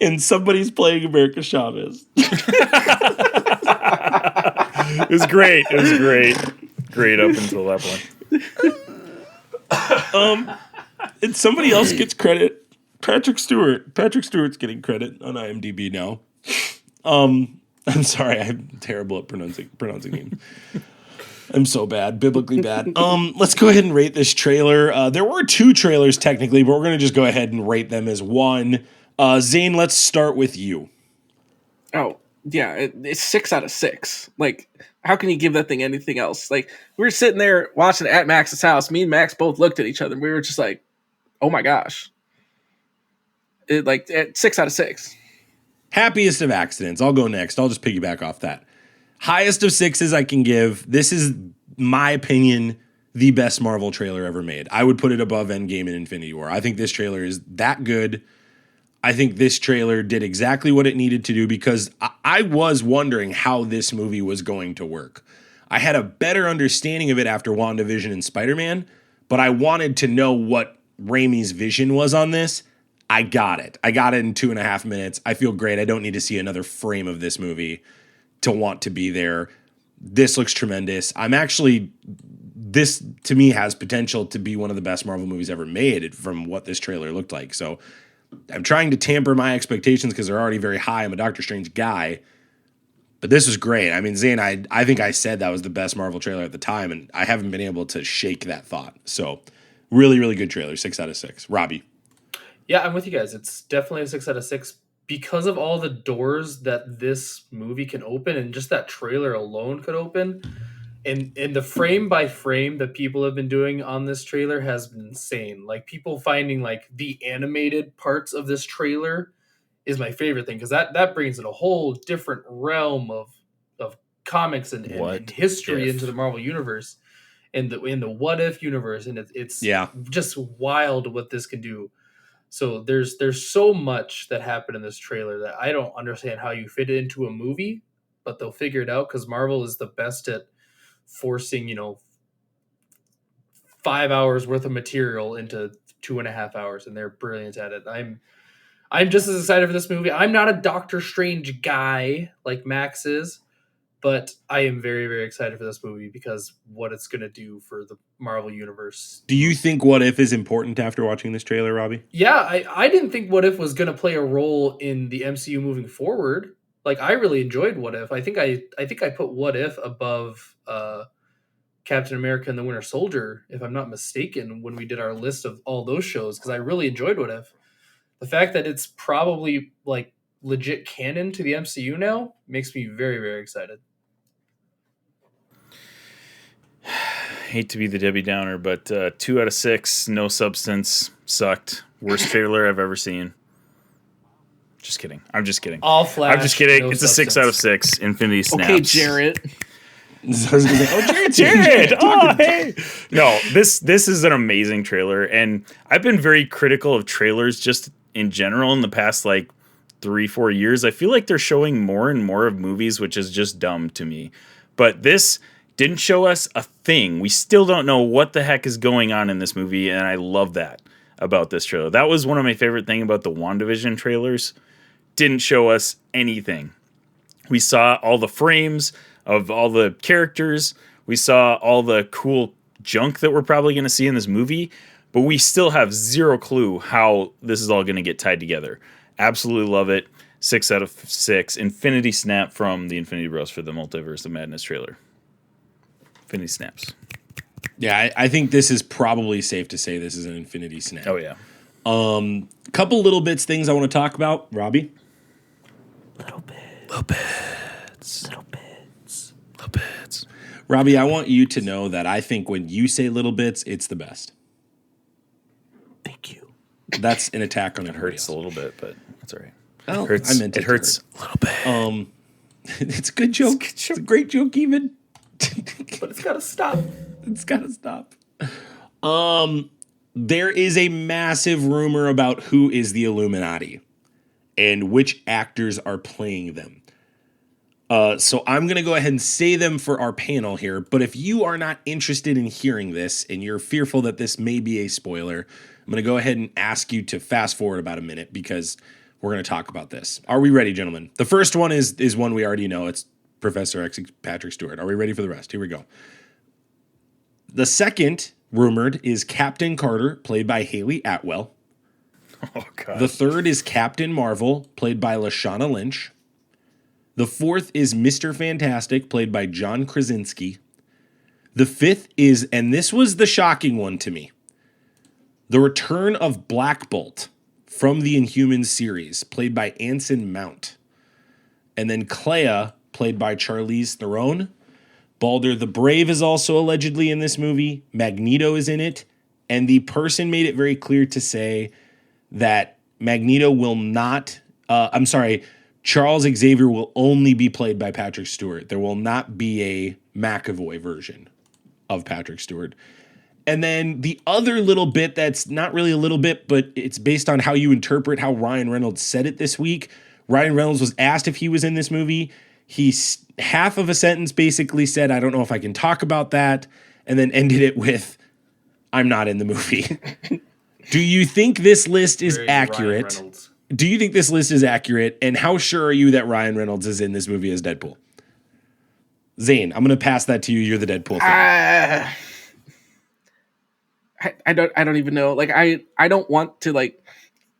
And somebody's playing America Chavez. It was great. Great up until that point. And somebody else gets credit. Patrick Stewart's getting credit on IMDb now. I'm sorry, I'm terrible at pronouncing names. I'm so bad, biblically bad. Let's go ahead and rate this trailer. There were 2 trailers technically, but we're gonna just go ahead and rate them as one. Zayne, let's start with you. Oh, yeah, it's 6 out of 6. Like, how can you give that thing anything else? Like, we were sitting there watching it at Max's house. Me and Max both looked at each other, and we were just like, oh my gosh. At 6 out of 6. Happiest of accidents. I'll go next. I'll just piggyback off that. Highest of 6s I can give. This is, my opinion, the best Marvel trailer ever made. I would put it above Endgame and Infinity War. I think this trailer is that good. I think this trailer did exactly what it needed to do because I was wondering how this movie was going to work. I had a better understanding of it after WandaVision and Spider-Man, but I wanted to know what Raimi's vision was on this. I got it. I got it in 2.5 minutes. I feel great. I don't need to see another frame of this movie to want to be there. This looks tremendous. This to me has potential to be one of the best Marvel movies ever made from what this trailer looked like. So I'm trying to tamper my expectations because they're already very high. I'm a Doctor Strange guy, but this was great. I mean, Zayne, I think I said that was the best Marvel trailer at the time, and I haven't been able to shake that thought. So really, really good trailer. 6 out of 6. Robbie. Yeah, I'm with you guys. It's definitely a 6 out of 6 because of all the doors that this movie can open, and just that trailer alone could open. And the frame by frame that people have been doing on this trailer has been insane. Like, people finding like the animated parts of this trailer is my favorite thing because that brings in a whole different realm of comics and history into the Marvel universe and in the what if universe, and it's just wild what this can do. So there's so much that happened in this trailer that I don't understand how you fit it into a movie, but they'll figure it out because Marvel is the best at forcing 5 hours worth of material into 2.5 hours, and they're brilliant at it. I'm just as excited for this movie. I'm not a Doctor Strange guy like Max is, but I am very, very excited for this movie because what it's going to do for the Marvel Universe. Do you think What If is important after watching this trailer, Robbie? Yeah, I didn't think What If was going to play a role in the MCU moving forward. Like, I really enjoyed What If. I think I put What If above Captain America and the Winter Soldier, if I'm not mistaken, when we did our list of all those shows, because I really enjoyed What If. The fact that it's probably like legit canon to the MCU now makes me very, very excited. hate to be the Debbie Downer, but 2 out of 6, no substance, sucked. Worst trailer I've ever seen. Just kidding. I'm just kidding. All flash. I'm just kidding. No It's a 6 substance. out of 6. Infinity Snaps. Okay, Jarrett. Jared. Oh, hey. No, this is an amazing trailer, and I've been very critical of trailers just in general in the past 3-4 years. I feel like they're showing more and more of movies, which is just dumb to me. But this didn't show us a thing. We still don't know what the heck is going on in this movie, and I love that about this trailer. That was one of my favorite things about the WandaVision trailers. Didn't show us anything. We saw all the frames of all the characters. We saw all the cool junk that we're probably going to see in this movie, but we still have zero clue how this is all going to get tied together. Absolutely love it. 6 out of 6. Infinity Snap from the Infinity Bros for the Multiverse of Madness trailer. Infinity Snaps. Yeah, I think this is probably safe to say this is an Infinity Snap. Oh, yeah. Couple little bits things I want to talk about. Robbie? Little bits. Robbie, I want you to know that I think when you say little bits, it's the best. Thank you. That's an attack on It everybody hurts else. a little bit, but that's all right. Well, Hurts. I meant It hurts. A little bit. It's a good joke. It's a great joke, even. But it's gotta stop. It's gotta stop. There is a massive rumor about who is the Illuminati and which actors are playing them. So I'm going to go ahead and say them for our panel here. But if you are not interested in hearing this and you're fearful that this may be a spoiler, I'm going to go ahead and ask you to fast forward about a minute because we're going to talk about this. Are we ready, gentlemen? The first one is one we already know. It's Professor X, Patrick Stewart. Are we ready for the rest? Here we go. The second rumored is Captain Carter, played by Haley Atwell. Oh, God. The third is Captain Marvel, played by Lashana Lynch. The fourth is Mr. Fantastic, played by John Krasinski. The fifth is, and this was the shocking one to me, the return of Black Bolt from the Inhumans series, played by Anson Mount. And then Clea, played by Charlize Theron. Balder the Brave is also allegedly in this movie. Magneto is in it. And the person made it very clear to say that Magneto will not, Charles Xavier will only be played by Patrick Stewart. There will not be a McAvoy version of Patrick Stewart. And then the other little bit that's not really a little bit, but it's based on how you interpret how Ryan Reynolds said it this week. Ryan Reynolds was asked if he was in this movie. He's half of a sentence basically said, I don't know if I can talk about that, and then ended it with, I'm not in the movie. Do you think this list is Very accurate? Ryan Reynolds. Do you think this list is accurate? And how sure are you that Ryan Reynolds is in this movie as Deadpool? Zane, I'm going to pass that to you. You're the Deadpool fan. I don't even know. I don't want to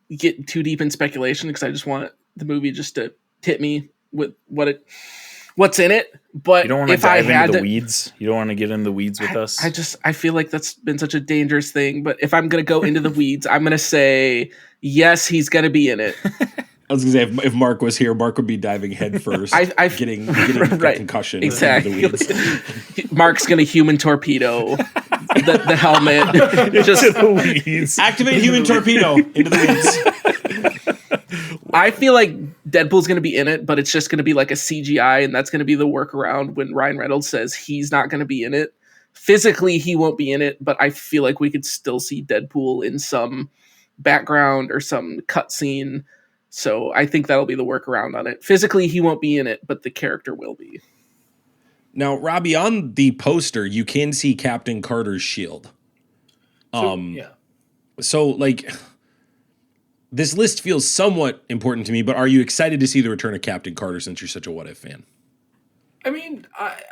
get too deep in speculation because I just want the movie just to hit me with what's in it. But You don't want to if I dive had into the to, weeds? You don't want to get in the weeds with us? I feel like that's been such a dangerous thing. But if I'm gonna go into the weeds, I'm gonna say yes, he's gonna be in it. I was going to say, if Mark was here, Mark would be diving head first, getting right, a concussion. Exactly. Into the weeds. Mark's gonna human torpedo the helmet. Just the weeds. Activate human torpedo into the weeds. I feel like Deadpool's going to be in it, but it's just going to be like a CGI, and that's going to be the workaround when Ryan Reynolds says he's not going to be in it. Physically, he won't be in it, but I feel like we could still see Deadpool in some background or some cutscene. So I think that'll be the workaround on it. Physically, he won't be in it, but the character will be. Now, Robbie, on the poster, you can see Captain Carter's shield. Yeah. So, this list feels somewhat important to me, but are you excited to see the return of Captain Carter since you're such a What If fan? I mean,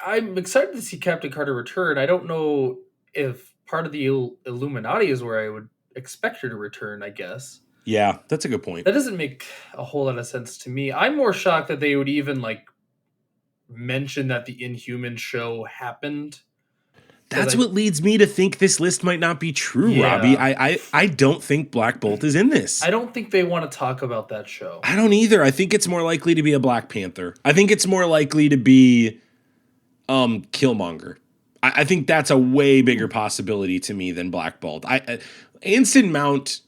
I'm excited to see Captain Carter return. I don't know if part of the Illuminati is where I would expect her to return, I guess. Yeah, that's a good point. That doesn't make a whole lot of sense to me. I'm more shocked that they would even mention that the Inhuman show happened. That's what leads me to think this list might not be true, Yeah. Robbie. I don't think Black Bolt is in this. I don't think they want to talk about that show. I don't either. I think it's more likely to be a Black Panther. I think it's more likely to be Killmonger. I think that's a way bigger possibility to me than Black Bolt. Anson Mount,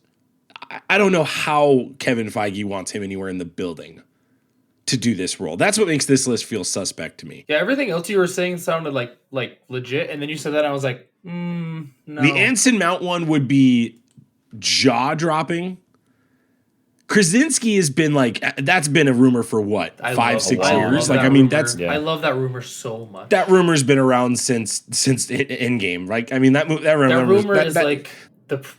I don't know how Kevin Feige wants him anywhere in the building to do this role. That's what makes this list feel suspect to me. Yeah, everything else you were saying sounded like legit, and then you said that, and I was like, no. The Anson Mount one would be jaw-dropping. Krasinski has been like, that's been a rumor for what, 5-6 years? Like, I mean, rumor. I love that rumor so much. That rumor's been around since Endgame, right? I mean, that rumor is like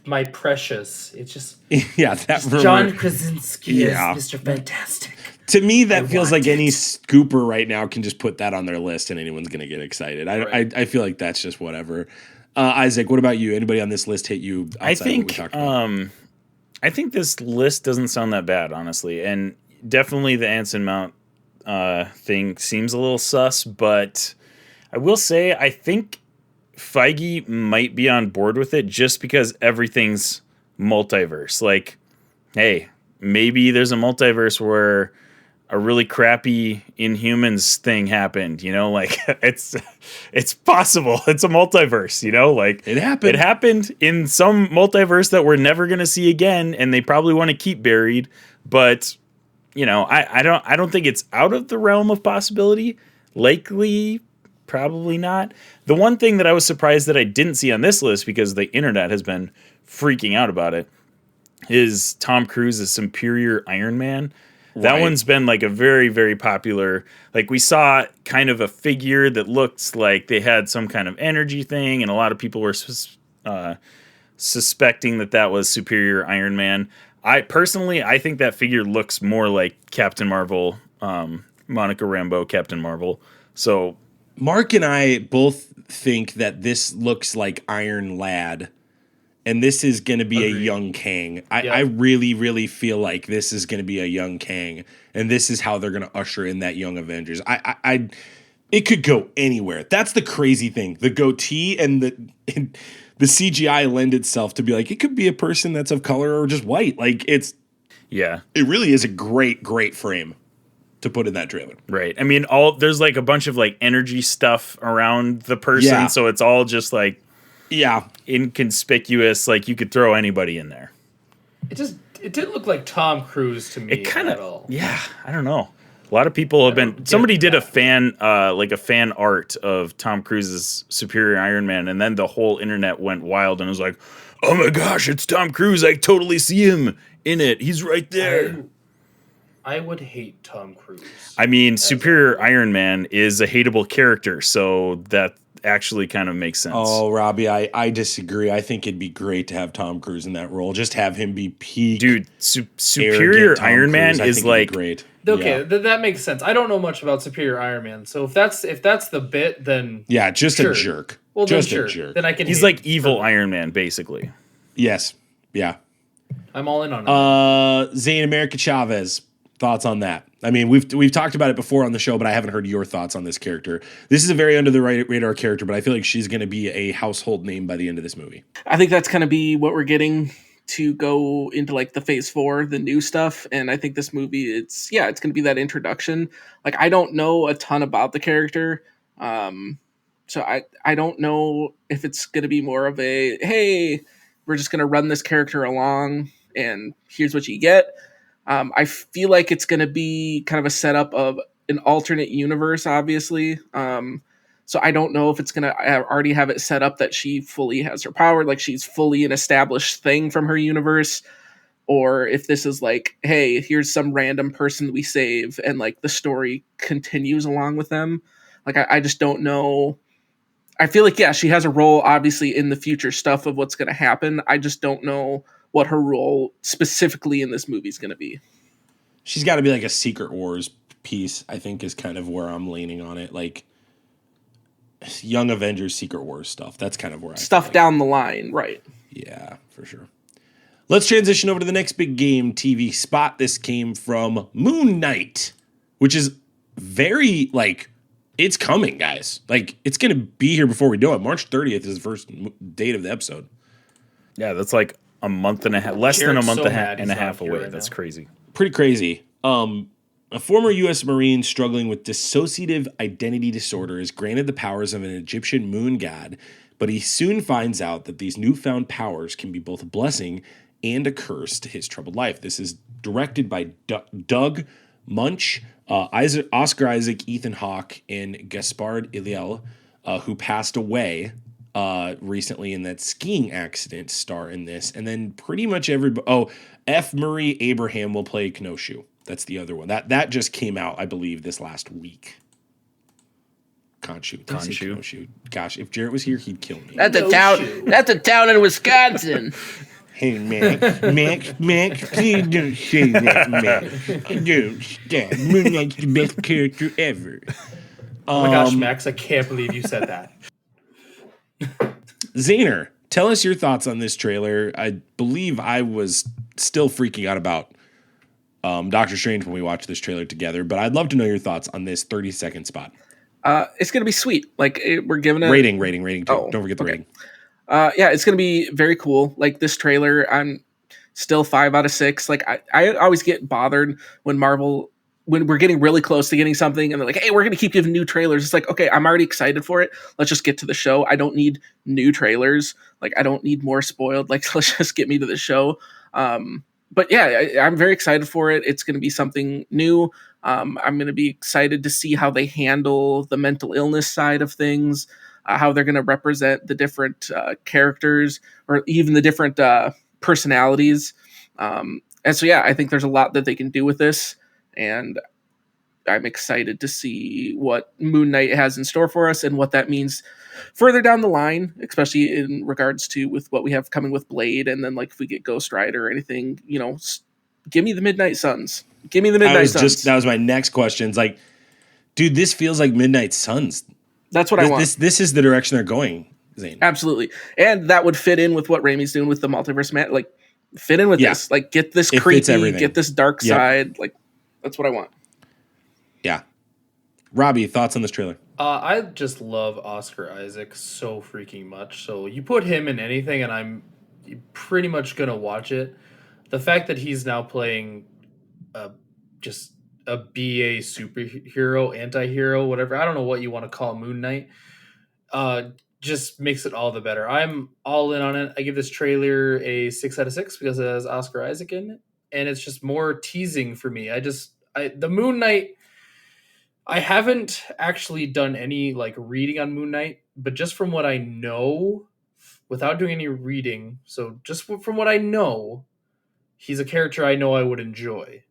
my precious. It's just yeah, that rumor. John Krasinski is Mr. Fantastic. To me, that feels like any scooper right now can just put that on their list and anyone's going to get excited. I feel like that's just whatever. Isaac, what about you? Anybody on this list hit you outside of what we talked about? I think this list doesn't sound that bad, honestly. And definitely the Anson Mount thing seems a little sus, but I will say I think Feige might be on board with it just because everything's multiverse. Like, hey, maybe there's a multiverse where a really crappy Inhumans thing happened, you know, like it's possible. It's a multiverse, you know, like it happened in some multiverse that we're never going to see again. And they probably want to keep buried, but you know, I don't think it's out of the realm of possibility. Likely, probably not. The one thing that I was surprised that I didn't see on this list, because the internet has been freaking out about it, is Tom Cruise's Superior Iron Man. That one's been like a very, very popular, like we saw kind of a figure that looks like they had some kind of energy thing, and a lot of people were suspecting that was Superior Iron Man. I think that figure looks more like Captain Marvel, Monica Rambeau, Captain Marvel. So Mark and I both think that this looks like Iron Lad. And this is going to be a young Kang. I really, really feel like this is going to be a young Kang. And this is how they're going to usher in that young Avengers. It could go anywhere. That's the crazy thing. The goatee and the CGI lend itself to be like, it could be a person that's of color or just white. Like it really is a great, great frame to put in that trailer. Right. I mean, there's like a bunch of like energy stuff around the person. Yeah. So it's all just like, inconspicuous, like you could throw anybody in there. It didn't look like Tom Cruise to me. It kind of I don't know. A lot of people have been. Somebody did a fan art of Tom Cruise's Superior Iron Man, and then the whole internet went wild and was like, "Oh my gosh, it's Tom Cruise! I totally see him in it. He's right there." I would hate Tom Cruise. I mean, Superior Iron Man is a hateable character, so that actually kind of makes sense. Oh, Robbie, I disagree. I think it'd be great to have Tom Cruise in that role. Just have him be peak. Dude, Superior Iron Man is like great. Okay, that makes sense. I don't know much about Superior Iron Man, so if that's the bit, then a jerk. Well, just then a jerk. Then I can. He's like evil Iron Man, basically. Yes. Yeah. I'm all in on it. Zayne America Chavez. Thoughts on that? I mean, we've talked about it before on the show, but I haven't heard your thoughts on this character. This is a very under the radar character, but I feel like she's going to be a household name by the end of this movie. I think that's going to be what we're getting to go into like the phase 4, the new stuff. And I think this movie, it's going to be that introduction. Like, I don't know a ton about the character. So I don't know if it's going to be more of a, hey, we're just going to run this character along and here's what you get. I feel like it's going to be kind of a setup of an alternate universe, obviously. So I don't know if it's going to already have it set up that she fully has her power, like she's fully an established thing from her universe, or if this is like, hey, here's some random person we save, and like the story continues along with them. Like I just don't know. I feel like, she has a role, obviously, in the future stuff of what's going to happen. I just don't know what her role specifically in this movie is going to be. She's got to be like a Secret Wars piece, I think, is kind of where I'm leaning on it. Like Young Avengers, Secret Wars stuff. That's kind of where stuff down the line, right? Yeah, for sure. Let's transition over to the next big game TV spot. This came from Moonknight, which is very it's coming, guys. Like, it's going to be here before we do it. March 30th is the first date of the episode. Yeah, that's like a month and a half, less than a month and a half away. That's crazy. Pretty crazy. A former U.S. Marine struggling with dissociative identity disorder is granted the powers of an Egyptian moon god, but he soon finds out that these newfound powers can be both a blessing and a curse to his troubled life. This is directed by Doug Munch, Oscar Isaac, Ethan Hawke, and Gaspard Ulliel, who passed away recently in that skiing accident, star in this. And then pretty much everybody. Oh, F. Murray Abraham will play Khonshu. That's the other one. That just came out, I believe, this last week. Khonshu. Gosh, if Jarrett was here, he'd kill me. That's a town. That's a town in Wisconsin. Hey, Max, please don't say that, Max. Don't stop. Moonknight's the best character ever. Oh my gosh, Max, I can't believe you said that. Zayner, tell us your thoughts on this trailer. I believe I was still freaking out about Doctor Strange when we watched this trailer together, but I'd love to know your thoughts on this 30-second spot. It's going to be sweet. Like, we're giving it... Rating too. Oh, don't forget the rating. Yeah, it's going to be very cool. Like, this trailer, I'm still 5 out of 6. Like, I always get bothered when Marvel... when we're getting really close to getting something and they're like, hey, we're going to keep giving new trailers. It's like, okay, I'm already excited for it. Let's just get to the show. I don't need new trailers. Like, I don't need more spoiled. Like, let's just get me to the show. But yeah, I'm very excited for it. It's going to be something new. I'm going to be excited to see how they handle the mental illness side of things, how they're going to represent the different characters or even the different personalities. And so, yeah, I think there's a lot that they can do with this. And I'm excited to see what Moonnight has in store for us and what that means further down the line, especially in regards to with what we have coming with Blade. And then, like, if we get Ghost Rider or anything, you know, give me the Midnight Suns. Give me the Midnight Suns. That was my next question. It's like, dude, this feels like Midnight Suns. That's what I want. This is the direction they're going, Zayne. Absolutely. And that would fit in with what Raimi's doing with the Multiverse Man. Like, fit in with this. Like, get this creepy, get this dark side. Like, that's what I want. Yeah. Robbie, thoughts on this trailer? I just love Oscar Isaac so freaking much. So you put him in anything and I'm pretty much going to watch it. The fact that he's now playing just a BA superhero, anti-hero, whatever. I don't know what you want to call Moon Knight. Just makes it all the better. I'm all in on it. I give this trailer a 6 out of 6 because it has Oscar Isaac in it. And it's just more teasing for me. The Moon Knight, I haven't actually done any like reading on Moon Knight, but just from what I know, without doing any reading, so just from what I know, he's a character I know I would enjoy.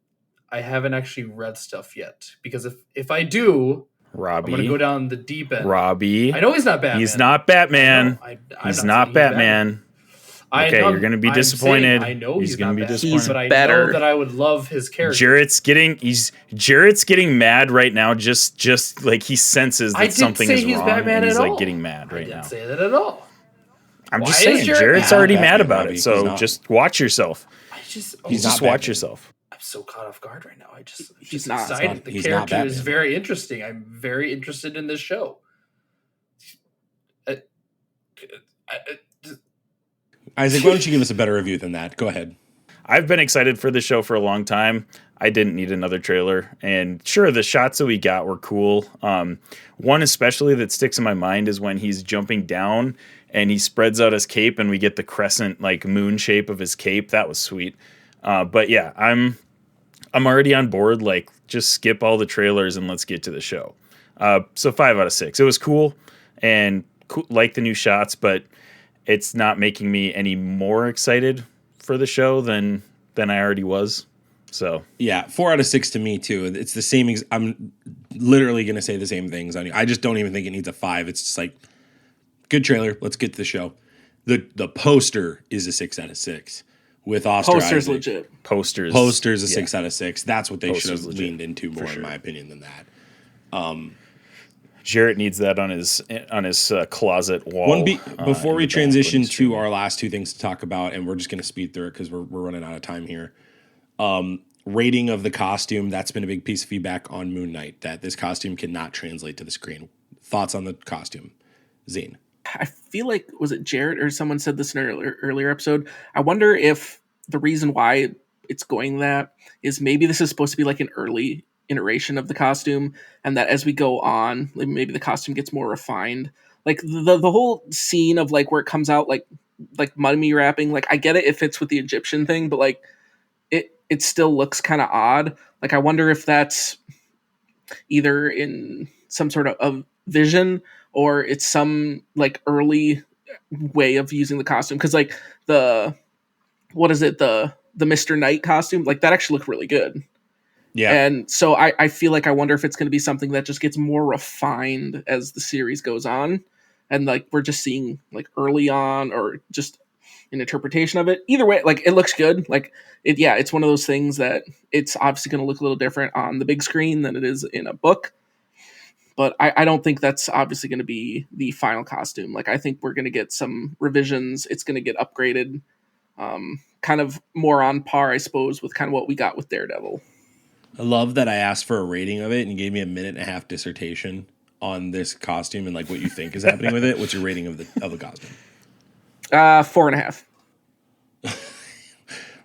I haven't actually read stuff yet because if I do, Robbie, I'm gonna go down the deep end. Robbie, I know he's not Batman. He's not Batman. He's not Batman. Okay, you're going to be disappointed. I know he's going to be disappointed. He's but I better. know that I would love his character. Jarrett's getting mad right now. Just like he senses that something is wrong, Batman and he's at like all. getting mad right I didn't now. say that at all. I'm Why just is saying, Jarrett's already mad about Robbie? it. So Not. just watch yourself. He's Just not watch Batman. yourself. I'm so caught off guard right now. He's not. Excited. The He's not character is Batman. very interesting. I'm very interested in this show. Isaac, why don't you give us a better review than that? Go ahead. I've been excited for the show for a long time. I didn't need another trailer. And sure, the shots that we got were cool. One especially that sticks in my mind is when he's jumping down and he spreads out his cape and we get the crescent like moon shape of his cape. That was sweet. But yeah, I'm already on board. Like, just skip all the trailers and let's get to the show. So 5 out of 6. It was cool and like the new shots, but it's not making me any more excited for the show than I already was. So yeah, 4 out of 6 to me too. It's the same. I'm literally going to say the same things on you. I just don't even think it needs a 5. It's just like, good trailer. Let's get to the show. The poster is a 6 out of 6 with Oscar Poster's Isaac. legit. Posters A 6 out of 6. That's what they should have legit, leaned into more, sure. in my opinion, than that. Jarrett needs that on his closet wall. Before in we the back transition when he's to streaming. our last two things to talk about, and we're just going to speed through it because we're running out of time here. Rating of the costume, that's been a big piece of feedback on Moon Knight, that this costume cannot translate to the screen. Thoughts on the costume, Zayne? I feel like, was it Jarrett or someone said this in an earlier episode? I wonder if the reason why it's going that is maybe this is supposed to be like an early iteration of the costume, and that as we go on, like, maybe the costume gets more refined. Like the whole scene of like where it comes out like mummy wrapping, like I get it, it fits with the Egyptian thing, but like it still looks kind of odd. Like I wonder if that's either in some sort of vision or it's some like early way of using the costume, because like the Mr. Knight costume, like that actually looked really good. Yeah. And so I feel like I wonder if it's going to be something that just gets more refined as the series goes on, and like we're just seeing like early on or just an interpretation of it. Either way, like it looks good. Like it's one of those things that it's obviously going to look a little different on the big screen than it is in a book. But I don't think that's obviously going to be the final costume. Like I think we're going to get some revisions. It's going to get upgraded, kind of more on par, I suppose, with kind of what we got with Daredevil. I love that I asked for a rating of it and you gave me a 1.5-minute dissertation on this costume and like what you think is happening with it. What's your rating of the costume? 4.5.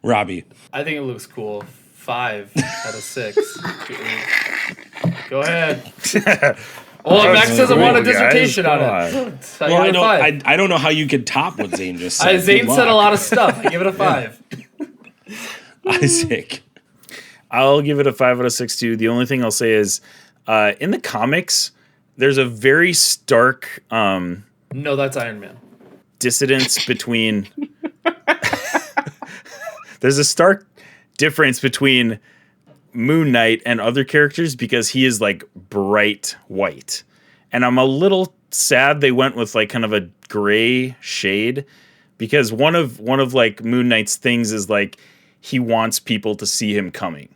Robbie. I think it looks cool. 5 out of 6. Go ahead. Well, Max doesn't want a dissertation on it. Well, I don't know how you could top what Zayne just said. Zayne said a lot of stuff. I give it a 5. Isaac. I'll give it a 5 out of 6 too. The only thing I'll say is, in the comics, there's a very stark no, that's Iron Man. Dissidence between. There's a stark difference between Moonknight and other characters because he is like bright white, and I'm a little sad they went with like kind of a gray shade, because one of like Moonknight's things is like he wants people to see him coming.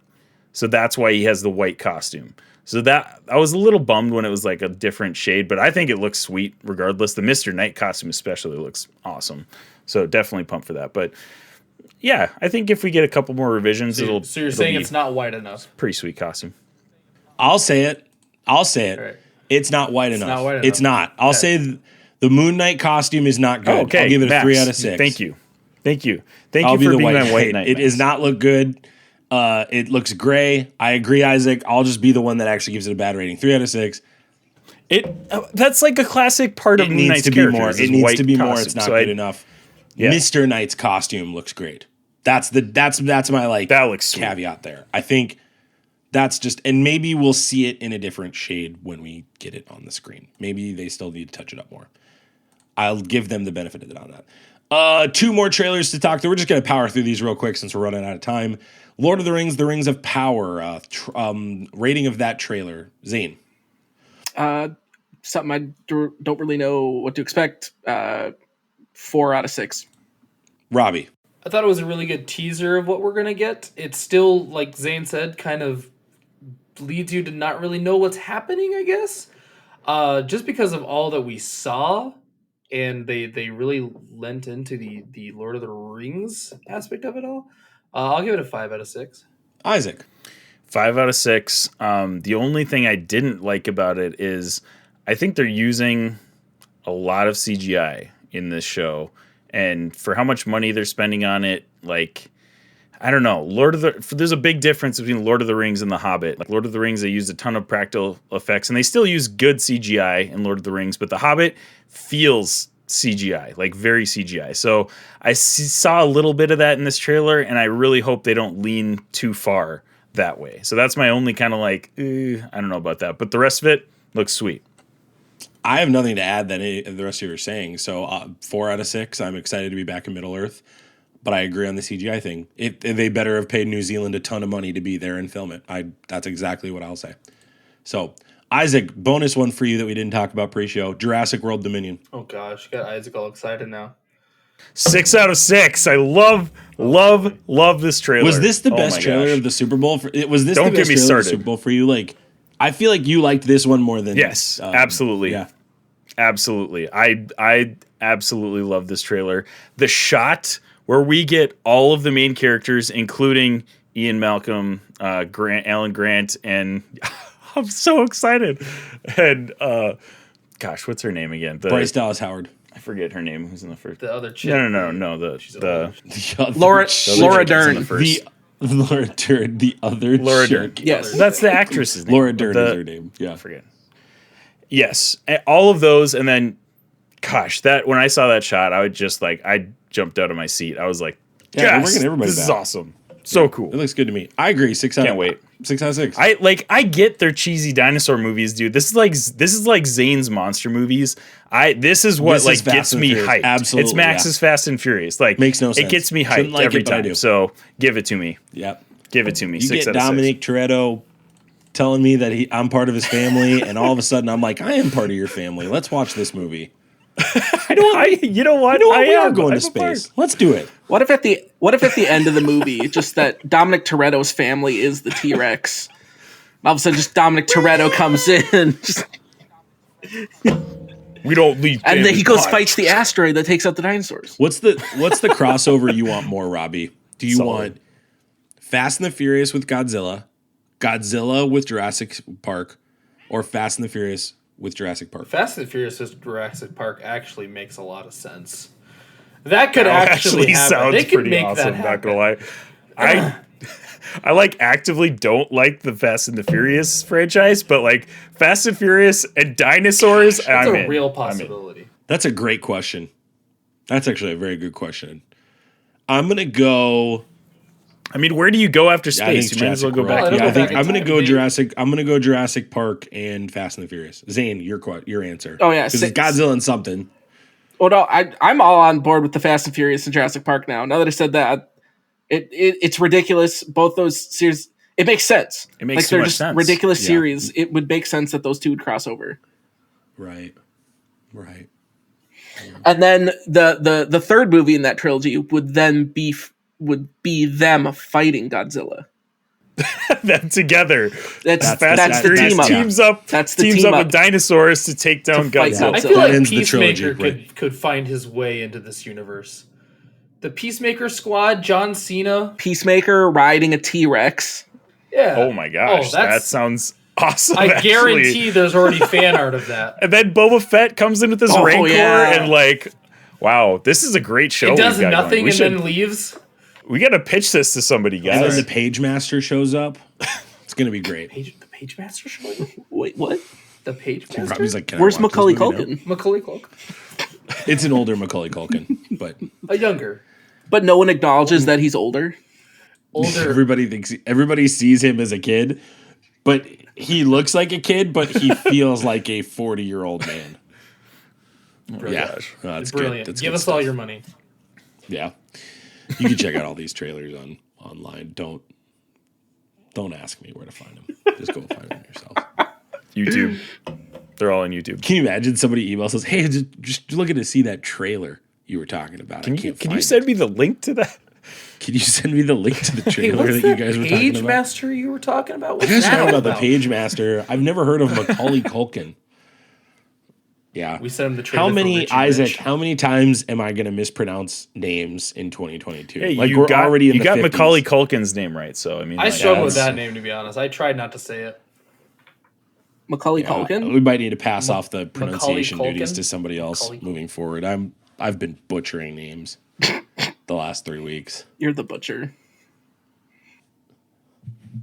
So that's why he has the white costume. So that I was a little bummed when it was like a different shade, but I think it looks sweet regardless. The Mr. Knight costume especially looks awesome. So definitely pumped for that. But yeah, I think if we get a couple more revisions, So you're saying it's not white enough. Pretty sweet costume. I'll say it. Right. It's not white enough. Not white enough. It's not. I'll say the Moon Knight costume is not good. Okay, I'll give it a Max, 3 out of 6. Thank you I'll for being my Knight. white knight. It does not look good. It looks gray. I agree, Isaac. I'll just be the one that actually gives it a bad rating. 3 out of 6. That's like a classic part of It Moon needs Knight's to be character. more. is It his needs white to be more. costume. It's not So good enough. Yeah. Mr. Knight's costume looks great. That's my like That looks sweet. caveat there. I think that's just, and maybe we'll see it in a different shade when we get it on the screen. Maybe they still need to touch it up more. I'll give them the benefit of it on that. 2 more trailers to talk through. We're just going to power through these real quick since we're running out of time. Lord of the Rings, The Rings of Power. Rating of that trailer. Zayne. Something I don't really know what to expect. 4 out of 6. Robbie. I thought it was a really good teaser of what we're going to get. It's still, like Zayne said, kind of leads you to not really know what's happening, I guess. Just because of all that we saw, and they really lent into the Lord of the Rings aspect of it all. I'll give it a 5 out of 6. Isaac. 5 out of 6. The only thing I didn't like about it is I think they're using a lot of CGI in this show. And for how much money they're spending on it, like, I don't know. There's a big difference between Lord of the Rings and The Hobbit. Like Lord of the Rings, they used a ton of practical effects, and they still use good CGI in Lord of the Rings, but The Hobbit feels CGI, like very CGI. So I saw a little bit of that in this trailer, and I really hope they don't lean too far that way. So that's my only kind of like, I don't know about that. But the rest of it looks sweet. I have nothing to add than the rest of you are saying. So 4 out of 6. I'm excited to be back in Middle Earth. But I agree on the CGI thing. They better have paid New Zealand a ton of money to be there and film it. That's exactly what I'll say. So, Isaac, bonus one for you that we didn't talk about pre-show. Jurassic World Dominion. Oh gosh, got Isaac all excited now. 6 out of 6. I love this trailer. Was this the best trailer of the Super Bowl? Was this Don't the get best me trailer of started. the Super Bowl for you? Like, I feel like you liked this one more than Yes, absolutely. Yeah. Absolutely. I absolutely love this trailer. The shot where we get all of the main characters, including Ian Malcolm, Alan Grant, and I'm so excited. And gosh, what's her name again? Bryce Dallas Howard. I forget her name. Who's in the first? The other chick. No. She's old. Laura Dern. The Laura Dern, the other Laura Dern. chick. Yes. That's the actress's name. Laura Dern The- is her name. Yeah. I forget. Yes, all of those, and then, gosh, that when I saw that shot, I jumped out of my seat. I was like, Yeah, they're yes, bringing everybody this is back. awesome. So cool. It looks good to me. I agree. Can't wait. 6 out of 6. I get their cheesy dinosaur movies, dude. This is like Zane's monster movies. This is what This is Fast gets and me Furious. hyped. Absolutely, It's Max's Fast and Furious. Like Makes no It sense. gets me Shouldn't hyped like every it, but I time. do. So give it to me. Yep. Give it to me. You 6 get out of 6. Dominic Toretto telling me that I'm part of his family, and all of a sudden I'm like, I am part of your family. Let's watch this movie. You know what? We are going I'm to a part. space. Let's do it. What if at the end of the movie, just that Dominic Toretto's family is the T-Rex? All of a sudden, just Dominic Toretto comes in, We don't leave. and then he goes behind. fights the asteroid that takes out the dinosaurs. What's the crossover you want more, Robbie? Do you Solid. want Fast and the Furious with Godzilla, Godzilla with Jurassic Park, or Fast and the Furious with Jurassic Park? Fast and Furious with Jurassic Park actually makes a lot of sense. That could actually happen. sounds They could pretty make awesome. that Not happen. gonna lie, I actively don't like the Fast and the Furious franchise, but like Fast and Furious and dinosaurs, That's I'm a in. real I'm in. possibility. That's a great question. That's actually a very good question. I'm gonna go. I mean, where do you go after I think space? You might as well go Jurassic back. World. Well, Yeah, I go think back in I'm gonna time, go maybe. Jurassic. I'm gonna go Jurassic Park and Fast and the Furious. Zane, your answer. Oh, yeah, because it's six. Godzilla and something. Oh no, I'm all on board with the Fast and Furious and Jurassic Park now. Now that I said that, it's ridiculous. Both those series, it makes sense. It makes like so they're much just sense. ridiculous Yeah. series. It would make sense that those two would cross over. Right. And then the third movie in that trilogy would then be them fighting Godzilla. Them together. That's Fast and the Furious team up. teams up. That's the teams team up up with dinosaurs to take down to fight Godzilla. I Godzilla. feel like ends the trilogy, Peacemaker right. could find his way into this universe. The Peacemaker squad, John Cena. Peacemaker riding a T-Rex. Yeah. Oh my gosh, that that's- sounds awesome. I actually. guarantee there's already fan art of that. And then Boba Fett comes in with his Oh, Rancor yeah. and like, wow, this is a great show. It does we've got going. nothing We and should- then leaves. We got to pitch this to somebody, And then guys. the Page Master shows up. It's gonna be great. The Page Master showing up? Wait, what? The Page Master? Robbie's like, "Can I Where's watch this Macaulay movie now?" Culkin? Macaulay Culkin. It's an older Macaulay Culkin, but A younger. But no one acknowledges that he's older. Older. everybody sees him as a kid, but he looks like a kid, but he feels like a 40-year-old man. Brilliant. No, that's Brilliant. good. That's Give good us all stuff. your money. Yeah, you can check out all these trailers online. Don't ask me where to find them. Just go find them yourself. YouTube. They're all on YouTube. Can you imagine somebody emails us, "Hey, just looking to see that trailer you were talking about. Can I you can't can find you send me the link to that? Can you send me the link to the Hey, trailer what's that that you guys were talking Page about?" Master you were talking about? You What's guys that talking all about the Page Master. I've never heard of Macaulay Culkin. Yeah. We sent him the trailer. How for many, Richie Isaac, Rich. how many times am I going to mispronounce names in 2022? Hey, like, you we're got already in you the got 50s. Macaulay Culkin's name right, so I mean, I like, struggle with that's- that name, to be honest. I tried not to say it. Macaulay Yeah, Culkin? we might need to pass off the pronunciation Macaulay duties Culkin? to somebody else Macaulay moving forward. I've been butchering names the last 3 weeks. You're the butcher.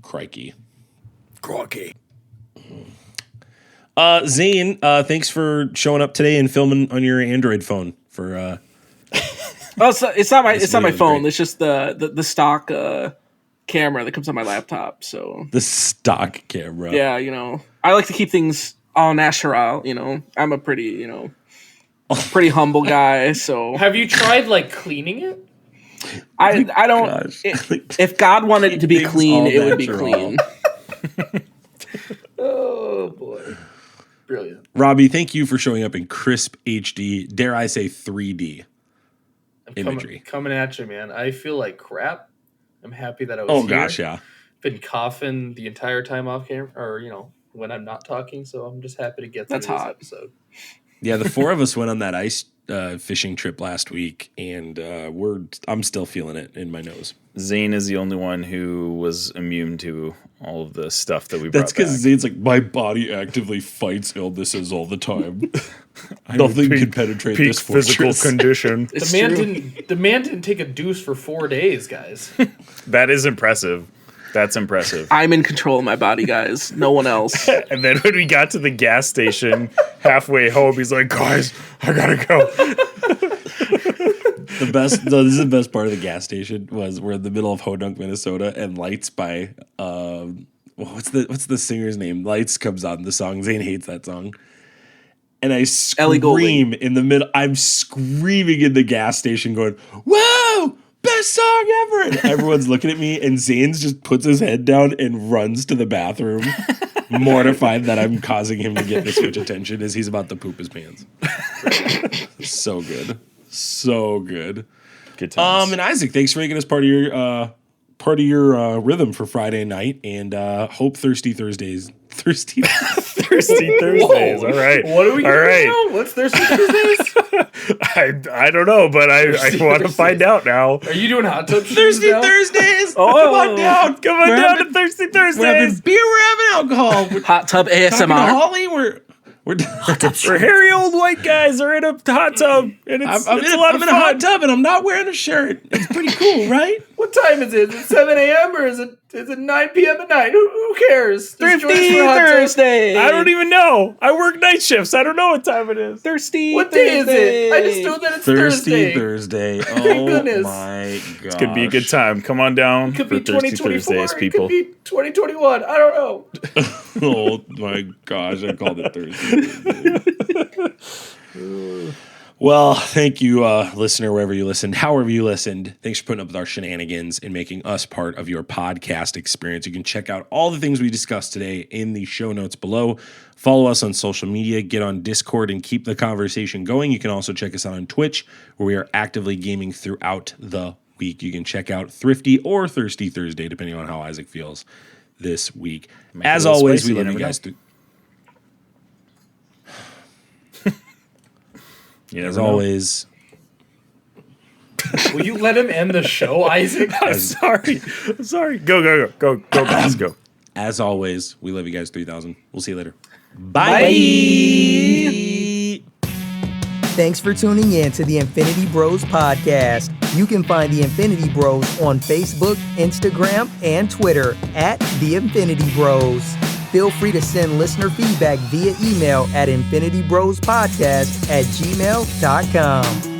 Crikey. Crocky. Zane, thanks for showing up today and filming on your Android phone for Oh, it's not my video was phone. great. It's just the stock camera that comes on my laptop. So the stock camera. yeah, I like to keep things all natural. I'm a pretty pretty humble guy. So Have you tried like cleaning it? I don't. Gosh. If God wanted it to be Things clean, all it would be natural. clean. Oh boy. Brilliant. Robbie, thank you for showing up in crisp HD, dare I say 3D imagery. Coming at you, man. I feel like crap. I'm happy that I was Oh here. gosh, yeah. Been coughing the entire time off camera, or when I'm not talking. So I'm just happy to get through That's this hot. episode. Yeah, the four of us went on that ice fishing trip last week, and I'm still feeling it in my nose. Zayne is the only one who was immune to all of the stuff that we brought That's because back. Zayne's like, my body actively fights illnesses all the time. Nothing can penetrate Peak this physical fortress. condition. The man didn't take a deuce for 4 days, guys. That is impressive. That's impressive. I'm in control of my body, guys. No one else. And then when we got to the gas station halfway home, he's like, guys, I gotta go. This is the best part of the gas station was we're in the middle of Hodunk, Minnesota, and Lights by what's the singer's name? Lights comes on the song. Zayne hates that song. And I scream in the middle. I'm screaming in the gas station going, whoa, best song ever. And everyone's looking at me, and Zayne's just puts his head down and runs to the bathroom, mortified that I'm causing him to get this much attention as he's about to poop his pants. So good. So good. Good times. And Isaac, thanks for making us part of your rhythm for Friday night, and hope Thirsty Thursdays. Thirsty Thursdays. All right. What are we All doing right. now? What's Thirsty Thursdays? I don't know, but I want to find out now. Are you doing hot tub shoes Thirsty now? Thursdays. Oh, Come on down. Come on We're down having- to Thirsty We're having Thursdays. beer. We're having alcohol. We're Hot tub talking to ASMR. Holly. We're We're hairy old white guys are in a hot tub, and it's I'm a lot of in a fun. hot tub and I'm not wearing a shirt. It's pretty cool, right? What time is it? Is it 7 a.m. or is it 9 p.m. at night? Who cares? There's joints Thrifty for hot tub. Thursday. I don't even know. I work night shifts. I don't know what time it is. Thirsty. What day is it? I just know that it's Thirsty Thursday. Thursday. Oh goodness. my god. It's gonna be a good time. Come on down It could for be Thirsty 2024. Thursdays, people. It could be 2021. I don't know. Oh my gosh, I called it Thursday. Well, thank you, listener, wherever you listened, however you listened. Thanks for putting up with our shenanigans and making us part of your podcast experience. You can check out all the things we discussed today in the show notes below. Follow us on social media, get on Discord, and keep the conversation going. You can also check us out on Twitch, where we are actively gaming throughout the week. You can check out Thrifty or Thirsty Thursday, depending on how Isaac feels this week. As a little always, spicy, we you love you never guys. As never know. always, Will you let him end the show, Isaac? I'm sorry. Go, guys, go. as always, we love you guys 3000. We'll see you later. Bye. Thanks for tuning in to the Infinity Bros podcast. You can find the Infinity Bros on Facebook, Instagram, and Twitter at the Infinity Bros. Feel free to send listener feedback via email at infinitybrospodcast@gmail.com.